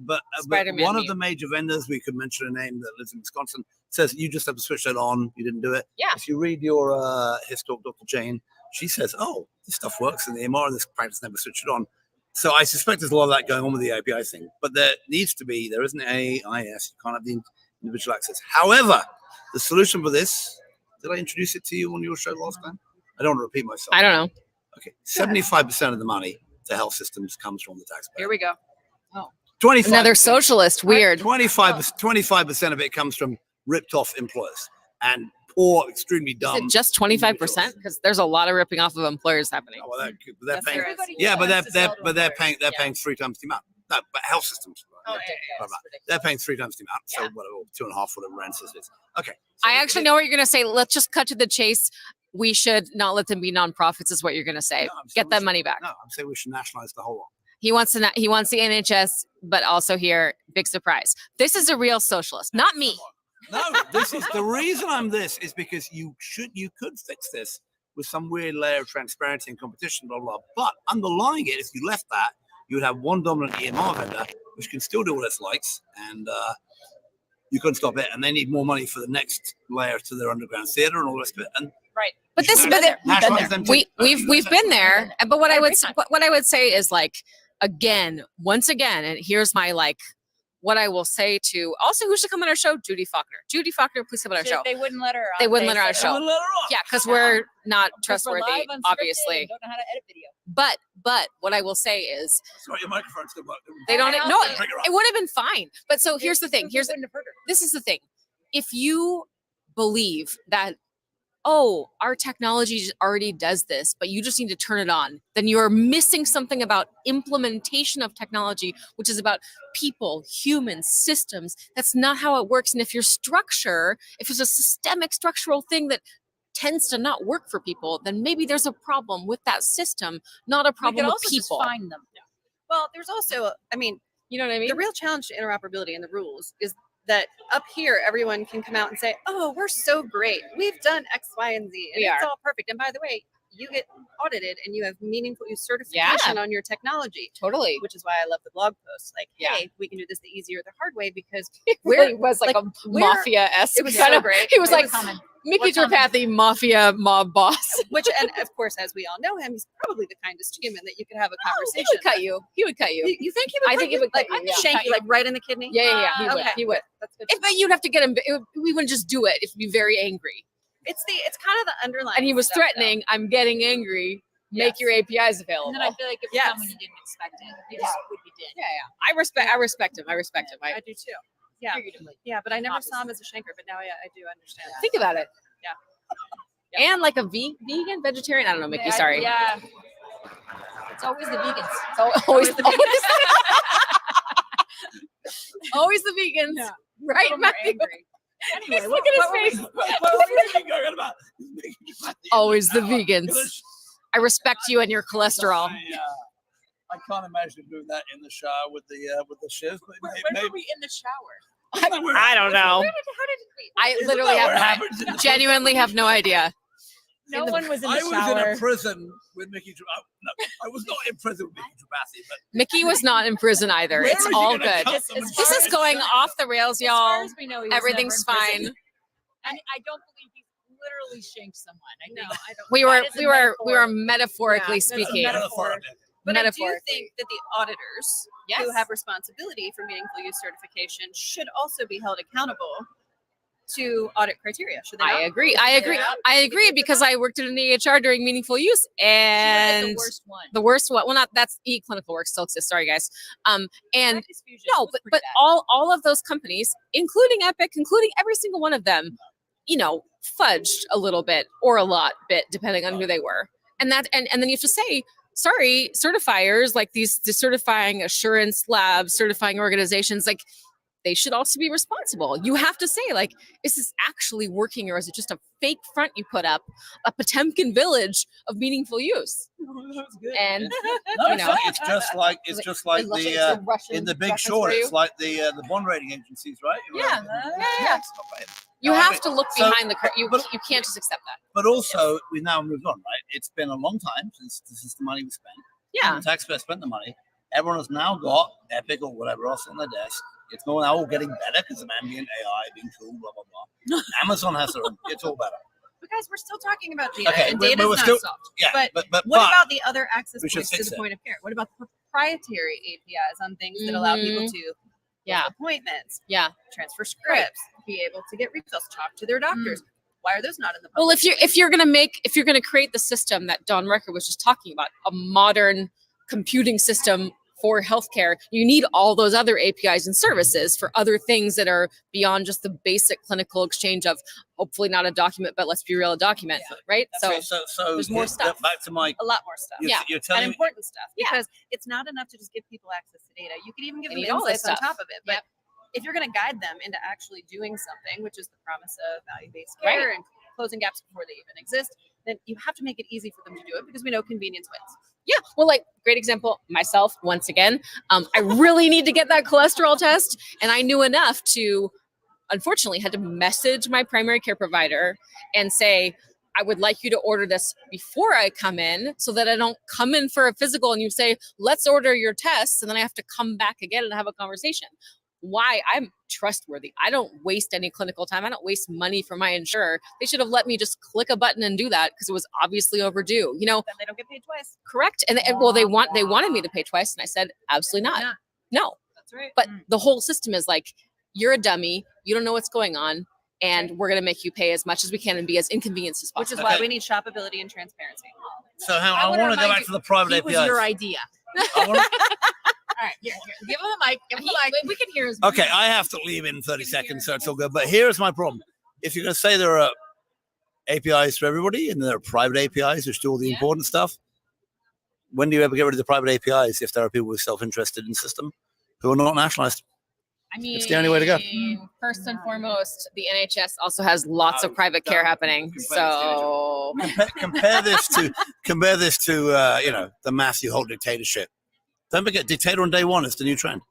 But Spider-Man one of meme. the major vendors, we could mention a name that lives in Wisconsin, says you just have to switch that on. You didn't do it. Yeah. If you read your His Talk, Dr. Jane, she says, oh, this stuff works in the EMR and this practice never switched it on. So I suspect there's a lot of that going on with the API thing. But there isn't AIS. You can't have the individual access. However, the solution for this, did I introduce it to you on your show last time? I don't want to repeat myself. I don't know. Okay. 75% of the money to health systems comes from the taxpayer. Here we go. 25 Another socialist. Weird. 25% of it comes from ripped off employers and poor, extremely Is dumb. it just 25%? Because there's a lot of ripping off of employers happening. Oh, well, they're Yes, paying. there is. Yeah, but wants to sell to they're employers. paying 3 times the amount. No, but health systems. They're paying 3 times the amount, so whatever, 2.5, whatever rent is. Okay. So I actually know what you're going to say. Let's just cut to the chase. We should not let them be nonprofits, is what you're going to say. No, I'm saying Get we that should- money back. No, I'm saying we should nationalize the whole lot. He wants the NHS, but also here, big surprise. This is a real socialist, not me. No, this is the reason I'm this is because you could fix this with some weird layer of transparency and competition, blah, blah. But underlying it, if you left that, you would have one dominant EMR vendor, which can still do what it likes, and you couldn't stop it. And they need more money for the next layer to their underground theater and all the rest of it. And Right. But this, nationalize them too. we've been there. But what I would say is like, once again, and here's my like, what I will say to also who should come on our show, Judy Faulkner. Judy Faulkner, please come on our show. They wouldn't let her on. They wouldn't let her on our said, show. Let her off. Yeah, because we're not "Because we're trustworthy, live, unscripted, obviously. and don't know how to edit video." But what I will say is Sorry, your microphone's still working. they don't I know also- it would have been fine. But so here's the thing. Wouldn't have hurt her. This is the thing. If you believe that, oh, our technology already does this, but you just need to turn it on, then you're missing something about implementation of technology, which is about people, humans, systems. That's not how it works. And if your structure, if it's a systemic structural thing that tends to not work for people, then maybe there's a problem with that system, not a We problem could with also just people. find them. Well, there's also, I mean, You know what I mean? the real challenge to interoperability and the rules is that up here, everyone can come out and say, oh, we're so great. We've done X, Y, and Z. And We it's are. all perfect. And by the way, you get audited and you have meaningful use certification on your technology, Totally. which is why I love the blog posts. Like, Yeah. hey, we can do this the easy or the hard way because It Where- really was like, like, a where- mafia-esque. it was kind so of- great. He was It like was common. Mickey What's common? Tripathi, mafia mob boss. which, and of course, as we all know him, he's probably the kindest human that you could have a He conversation. would cut you. He would cut you. You think he would? I cut think he you? would cut like you, yeah. shank you like right in the kidney. Yeah. He would. Okay. He would. That's good. But you'd have to get him. We wouldn't just do it. It'd be very angry. It's kind of the underlying. And he was stuff, though. threatening, I'm getting angry. Make Yes. your APIs available. And then I feel like if Yes. someone you didn't expect it, you just would be dead. I respect him. I respect him. I do too. Yeah, Figuratively. yeah, but I never Obviously. saw him as a shanker. But now I do understand. That. Think about it. Yeah. And like a vegan, vegetarian. I don't know, Mickey. Sorry. Yeah. It's always the vegans. So always the always the vegans. Yeah. Right, Little more Matthew? angry. Anyway, Look at his face. What were you going about? Always the vegans. I respect you and your cholesterol. I can't imagine doing that in the shower with the shiv. But When maybe, were we in the shower? I don't know. How did we? I Isn't literally that what have happens in the genuinely have no idea. No one was in the I was shower. in a prison with Mickey. No, I was not in prison with Mickey Tripathi, but Mickey was not in prison either. Where It's is he all gonna good. cut Just them as and This fire is it? going off the rails, As far y'all. as we know, he was Everything's never in fine. prison. And I don't believe he literally shanked someone. I think I don't. We were That is a we were we were metaphor. metaphorically Yeah, that's a speaking. metaphor. But I do Metaphorically. think that the auditors Yes. who have responsibility for meaningful use certification should also be held accountable to audit criteria. Should they not? I agree. I agree. Yeah. I agree because I worked in an EHR during meaningful use She would've had and the worst one. the worst one. Well, not that's eClinical work still exists. Sorry, guys. And Practice Fusion no, was but pretty bad. all of those companies, including Epic, including every single one of them, fudged a little bit or a lot bit depending on who they were. And that and then you have to say, sorry, certifiers like the certifying assurance labs, certifying organizations, like they should also be responsible. You have to say, like, is this actually working or is it just a fake front you put up, a Potemkin village of meaningful use? And No, you know. it's just like the Russian in the Big reference Short. for you. It's like the bond rating agencies, right? Yeah. yeah. It's not bad. You No, I have mean, to look so- behind the curtain. You but- can't just accept that. But also, we've now moved on, right? It's been a long time since this is the money we spent. Yeah. The taxpayer spent the money. Everyone has now got Epic or whatever else on their desk. It's now all getting better because of ambient AI being cool, blah, blah, blah. Amazon has their own. It's all better. But guys, we're still talking about data, Okay, and but data's we're not still- solved. Yeah, But but what about the other access we should points to fix the it. point of care? What about proprietary APIs on things that allow people to book Yeah. appointments, Yeah. transfer scripts, be able to get refills, talk to their doctors? Why are those not in the Well, public if you're gonna create the system that Don Recker was just talking about, a modern computing system for healthcare, you need all those other APIs and services for other things that are beyond just the basic clinical exchange of hopefully not a document, but let's be real, a document, right? So there's more stuff. Back to my. A lot more stuff. You're And telling me. important stuff. Yeah. Because it's not enough to just give people access to data. You could even give They them need all this insights on stuff. top of it. But Yep. if you're going to guide them into actually doing something, which is the promise of value-based Right. care and closing gaps before they even exist, then you have to make it easy for them to do it because we know convenience wins. Yeah, well, like great example, myself, once again, I really need to get that cholesterol test. And I knew enough to, unfortunately, had to message my primary care provider and say, I would like you to order this before I come in so that I don't come in for a physical and you say, let's order your tests. And then I have to come back again and have a conversation. Why? I'm trustworthy. I don't waste any clinical time. I don't waste money for my insurer. They should have let me just click a button and do that because it was obviously overdue. You know, Then they don't get paid twice. correct. And well, they wanted me to pay twice, and I said, absolutely not. No. That's right. But the whole system is like, you're a dummy. You don't know what's going on, and we're going to make you pay as much as we can and be as inconvenienced as Which possible. is why we need shopability and transparency. So I want to go back to the private He APIs. was your idea. I wanna- All right, here. Give him the mic. Give him the mic. We can hear his okay, I have to leave in 30 seconds, so it's all good. But here's my problem. If you're going to say there are APIs for everybody and there are private APIs which do all the important stuff, when do you ever get rid of the private APIs if there are people who are self-interested in the system who are not nationalized? I mean, It's the only way to go. First and foremost, the NHS also has lots of private care happening. So Compare this to you know, the Matthew Holt dictatorship. Don't forget, dictator on day one is the new trend.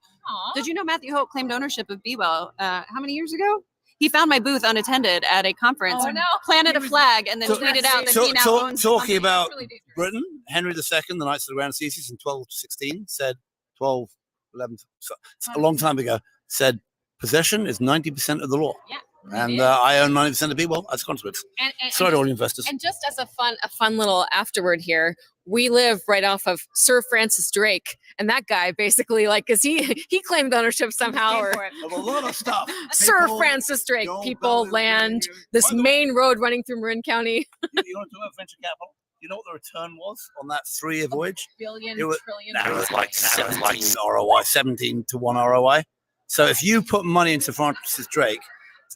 Did you know Matthew Holt claimed ownership of Be Well? How many years ago? He found my booth unattended at a conference, Oh, no. planted a flag, and then tweeted out that he now owns the talking company. about That's really dangerous. Britain, Henry II, the Knights of the Round Thesis in 1216 said, 11, so it's a long time ago, said possession is 90% of the law. Yeah. And I own 90% of Be Well as a consequence. Sorry to all investors. And just as a fun little afterword here, we live right off of Sir Francis Drake, and that guy basically, like, cause he claimed ownership somehow, or Of a lot of stuff. Sir People Francis Drake, don't people, value land, it. this By the way, main road running through Marin County, you want to talk about venture capital? You know what the return was on that 3-year voyage? billion, It was- trillion. No, it was like 17 ROI, 17 to 1 ROI. So if you put money into Francis Drake's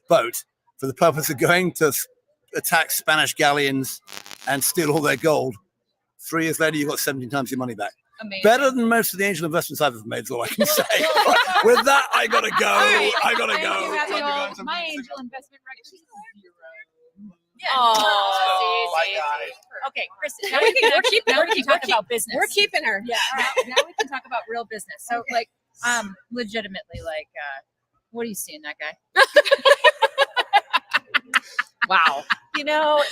boat for the purpose of going to attack Spanish galleons and steal all their gold, 3 years later, you got 17 times your money back. Amazing. Better than most of the angel investments I've ever made, is all I can say. With that, I gotta go. right. I gotta Thank go. you, Matthew. Time to go into My meetings. angel investment record is 0. Yeah. Oh, I got it. Okay, Kristen. Now we can talk about business. We're keeping her. Yeah. Now we can talk about real business. So, like, legitimately, like, what do you see in that guy? Wow. You know,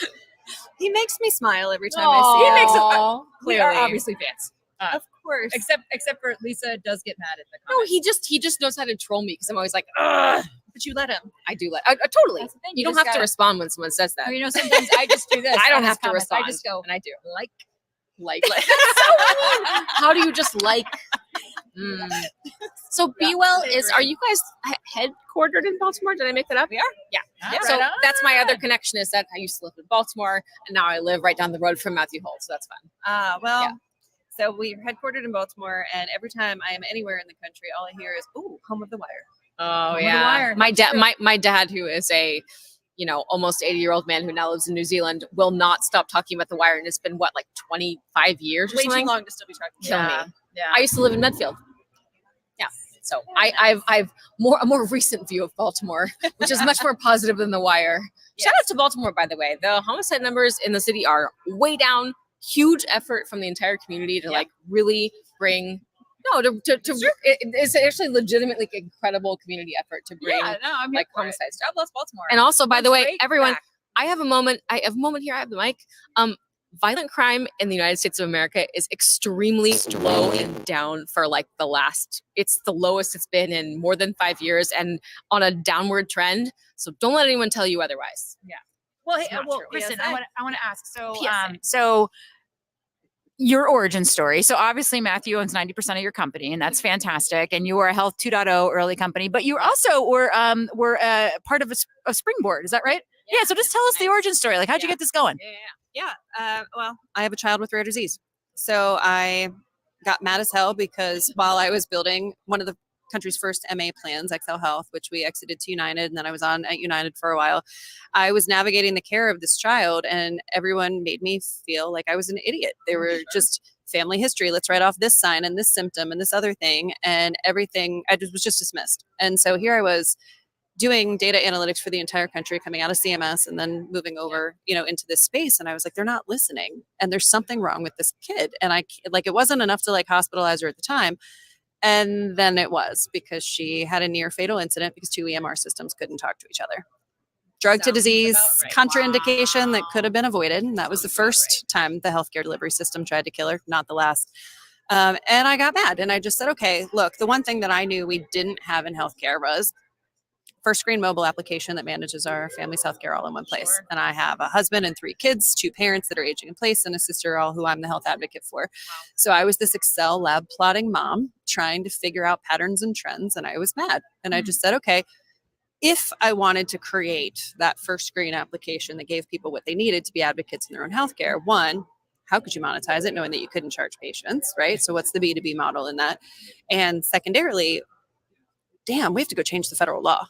he makes me smile every time Aw. I see He him. makes it. We are Clearly. obviously fans. Of course. Except for Lisa does get mad at the No, comments. he just knows how to troll me because I'm always like, ugh. But you let him. I do totally. That's the thing, You you don't just have to gotta- respond when someone says that. Or, you know, sometimes I just do this. I don't on his have to comments. respond. I just go, and I do. like. That's so mean. How do you just like? Mm. So Be Well are you guys headquartered in Baltimore? Did I make that up? We are. Yeah. Yeah, So right that's my other on. connection is that I used to live in Baltimore and now I live right down the road from Matthew Holt. So that's fun. Well, Yeah. so we're headquartered in Baltimore, and every time I am anywhere in the country, all I hear is, "Ooh, home of the wire." Oh Over the yeah. wire. My dad, True. my dad, who is a, almost 80-year-old man who now lives in New Zealand, will not stop talking about the wire, and it's been what, like 25 years or Way too something. long to still be talking. Kill me. Yeah. I used to live in Medfield. Yeah. So I've a more recent view of Baltimore, which is much more positive than the wire. Shout out to Baltimore, by the way. The homicide numbers in the city are way down. Huge effort from the entire community to like really bring. No, it's actually legitimately incredible community effort to bring Yeah, no, I'm here like for it. homicides. God bless Baltimore. And also, by the way, Great everyone, back. I have a moment here. I have the mic. Violent crime in the United States of America is extremely low and down for like it's the lowest it's been in more than 5 years and on a downward trend. So don't let anyone tell you otherwise. Well, hey, It's not well, true. Kristen, PSA. I want to ask. So, PSA. So your origin story. So obviously Matthew owns 90% of your company, and that's fantastic. And you were a Health 2.0 early company, but you also were part of a Springboard. Is that right? Yeah. So just tell us the origin story. Like, how'd you get this going? Well, I have a child with rare disease, so I got mad as hell because while I was building one of the country's first MA plans, XL Health, which we exited to United, and then I was on at United for a while, I was navigating the care of this child, and everyone made me feel like I was an idiot. They were just family history. Let's write off this sign and this symptom and this other thing, and everything. Was just dismissed. And so here I was doing data analytics for the entire country, coming out of CMS and then moving over, into this space. And I was like, they're not listening, and there's something wrong with this kid. And it wasn't enough to hospitalize her at the time. And then it was, because she had a near fatal incident because 2 EMR systems couldn't talk to each other. Drug to disease contraindication that could have been avoided. And that was the first time the healthcare delivery system tried to kill her, not the last. And I got mad, and I just said, okay, look, the one thing that I knew we didn't have in healthcare was first screen mobile application that manages our family's healthcare all in one place. Sure. And I have a husband and 3 kids, 2 parents that are aging in place, and a sister, all who I'm the health advocate for. Wow. So I was this Excel lab plotting mom trying to figure out patterns and trends, and I was mad. And I just said, okay, if I wanted to create that first screen application that gave people what they needed to be advocates in their own healthcare, one, how could you monetize it knowing that you couldn't charge patients, right? So what's the B2B model in that? And secondarily, damn, we have to go change the federal law.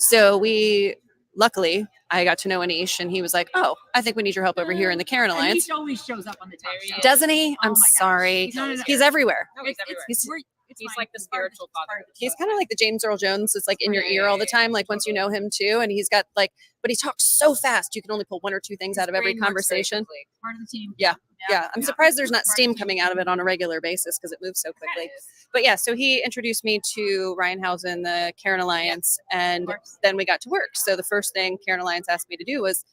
So luckily, I got to know Anish, and he was like, oh, I think we need your help over here in the Karen Alliance. He always shows up on the top show. Doesn't he? Oh I'm sorry. He's everywhere. No, he's everywhere. He's like the spiritual father. He's kind of like the James Earl Jones. It's like in your ear all the time, like once you know him too. And he's got but he talks so fast, you can only pull 1 or 2 things out of every conversation. Part of the team. Yeah. I'm surprised there's not steam coming out of it on a regular basis because it moves so quickly. But yeah, so he introduced me to Ryan Housen, the Karen Alliance, and then we got to work. So the first thing Karen Alliance asked me to do was,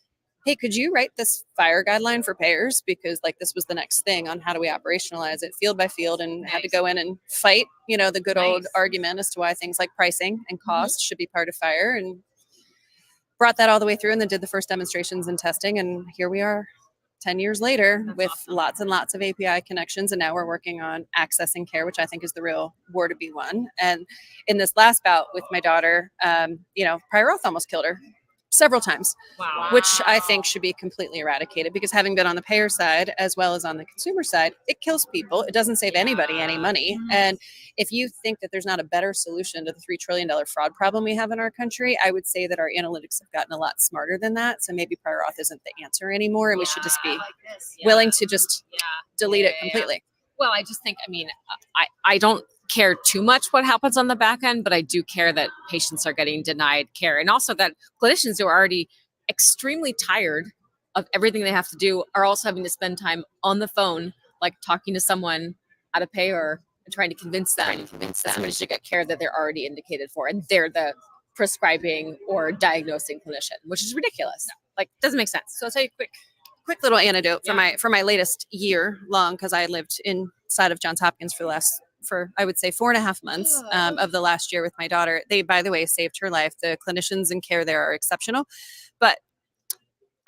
hey, could you write this FHIR guideline for payers? Because this was the next thing on how do we operationalize it field by field, and had to go in and fight, the good old argument as to why things like pricing and cost should be part of FHIR, and brought that all the way through, and then did the first demonstrations and testing. And here we are 10 years later with lots and lots of API connections. And now we're working on accessing care, which I think is the real war to be won. And in this last bout with my daughter, prior auth almost killed her several times, which I think should be completely eradicated, because having been on the payer side as well as on the consumer side, it kills people. It doesn't save anybody any money. And if you think that there's not a better solution to the $3 trillion fraud problem we have in our country, I would say that our analytics have gotten a lot smarter than that. So maybe prior auth isn't the answer anymore, and we should just be willing to just delete it completely. Well, I just think, I don't care too much what happens on the back end, but I do care that patients are getting denied care, and also that clinicians who are already extremely tired of everything they have to do are also having to spend time on the phone, talking to someone at a payer and trying to convince them that somebody should get care that they're already indicated for, and they're the prescribing or diagnosing clinician, which is ridiculous. Doesn't make sense. So I'll tell you a quick little anecdote for my latest year long, because I lived inside of Johns Hopkins for I would say 4.5 months of the last year with my daughter. They, by the way, saved her life. The clinicians in care there are exceptional. But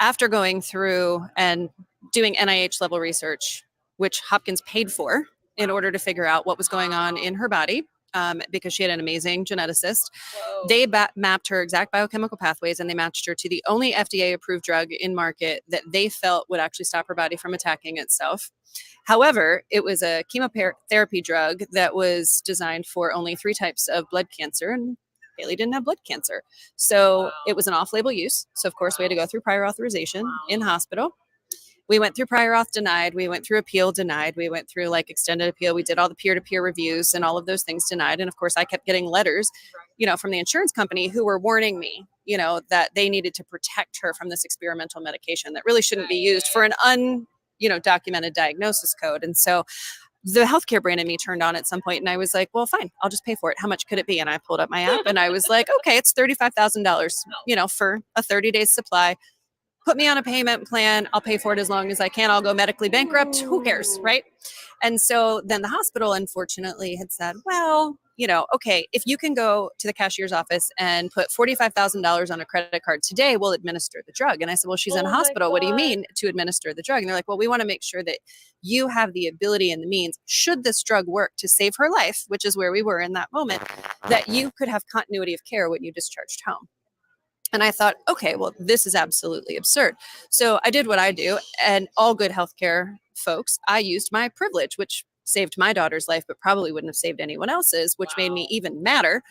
after going through and doing NIH level research, which Hopkins paid for in order to figure out what was going on in her body, because she had an amazing geneticist, they mapped her exact biochemical pathways, and they matched her to the only FDA approved drug in market that they felt would actually stop her body from attacking itself. However, it was a chemotherapy drug that was designed for only 3 types of blood cancer, and Haley didn't have blood cancer. So it was an off-label use. So of course we had to go through prior authorization in hospital. We went through prior auth denied. We went through appeal denied. We went through extended appeal. We did all the peer-to-peer reviews and all of those things denied. And of course I kept getting letters, from the insurance company who were warning me, that they needed to protect her from this experimental medication that really shouldn't be used for an documented diagnosis code. And so the healthcare brain in me turned on at some point, and I was like, well, fine, I'll just pay for it. How much could it be? And I pulled up my app and I was like, okay, it's $35,000, for a 30-day supply. Put me on a payment plan. I'll pay for it as long as I can. I'll go medically bankrupt. Who cares, right? And so then the hospital, unfortunately, had said, well, okay, if you can go to the cashier's office and put $45,000 on a credit card today, we'll administer the drug. And I said, well, she's in a hospital. What do you mean to administer the drug? And they're like, well, we want to make sure that you have the ability and the means, should this drug work to save her life, which is where we were in that moment, that you could have continuity of care when you discharged home. And I thought, okay, well, this is absolutely absurd. So I did what I do, and all good healthcare folks, I used my privilege, which saved my daughter's life, but probably wouldn't have saved anyone else's, which made me even madder.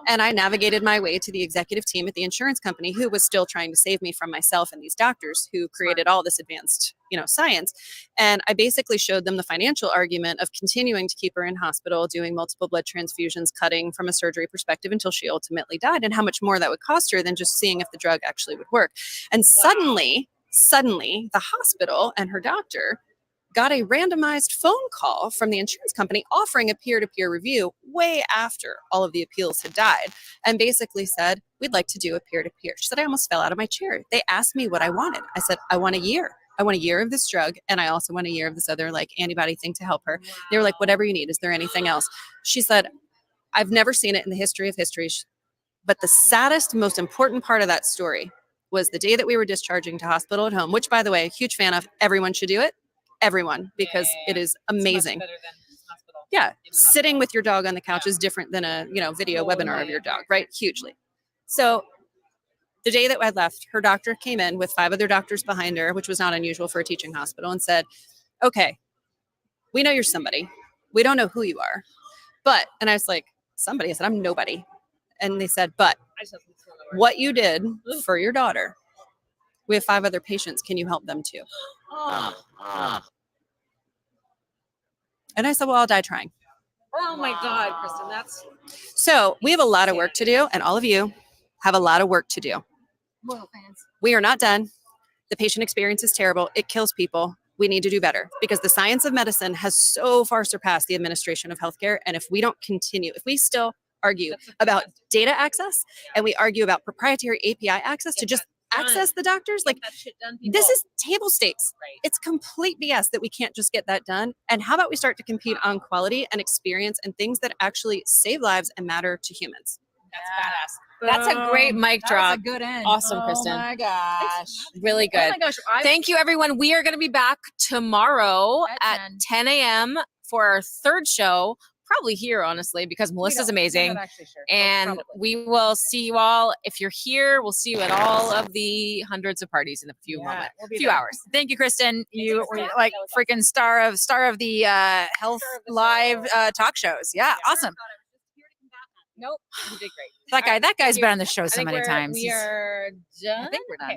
And I navigated my way to the executive team at the insurance company, who was still trying to save me from myself and these doctors who created all this advanced, science. And I basically showed them the financial argument of continuing to keep her in hospital, doing multiple blood transfusions, cutting from a surgery perspective until she ultimately died, and how much more that would cost her than just seeing if the drug actually would work. And suddenly, the hospital and her doctor got a randomized phone call from the insurance company offering a peer-to-peer review way after all of the appeals had died, and basically said, we'd like to do a peer-to-peer. She said, I almost fell out of my chair. They asked me what I wanted. I said, I want a year. I want a year of this drug, and I also want a year of this other antibody thing to help her. They were like, whatever you need. Is there anything else? She said, I've never seen it in the history of histories, but the saddest, most important part of that story was the day that we were discharging to hospital at home, which, by the way, a huge fan of. Everyone should do it. Everyone, because it is amazing. Yeah, sitting with your dog on the couch is different than a video webinar of your dog, right? Hugely. So the day that I left, her doctor came in with 5 other doctors behind her, which was not unusual for a teaching hospital, and said, okay, we know you're somebody. We don't know who you are. But, and I was like, somebody? I said, I'm nobody. And they said, but what you did for your daughter, we have 5 other patients. Can you help them too? And I said, well, I'll die trying. Oh my God, Kristen, that's So we have a lot of work to do, and all of you have a lot of work to do. We are not done. The patient experience is terrible. It kills people. We need to do better because the science of medicine has so far surpassed the administration of healthcare. And if we don't continue, if we still argue about data access and we argue about proprietary API access to just access the doctors, this is table stakes. Right. It's complete BS that we can't just get that done. And how about we start to compete on quality and experience and things that actually save lives and matter to humans? That's badass. That's a great mic That drop. was a good end. Awesome, Oh Kristen. my gosh. Really good. Oh my gosh. Thank you, everyone. We are going to be back tomorrow At at 10 a.m. for our 3rd show. Probably here, honestly, because Melissa's amazing. And we will see you all. If you're here, we'll see you at all of the hundreds of parties in a few moments, few hours. Thank you, Kristen. You were Kristen. like That was freaking star of the health Star of the live show. talk shows. Yeah, awesome. Nope, you did great. That guy's been on the show I so think many times. We are done. I think we're done. Okay.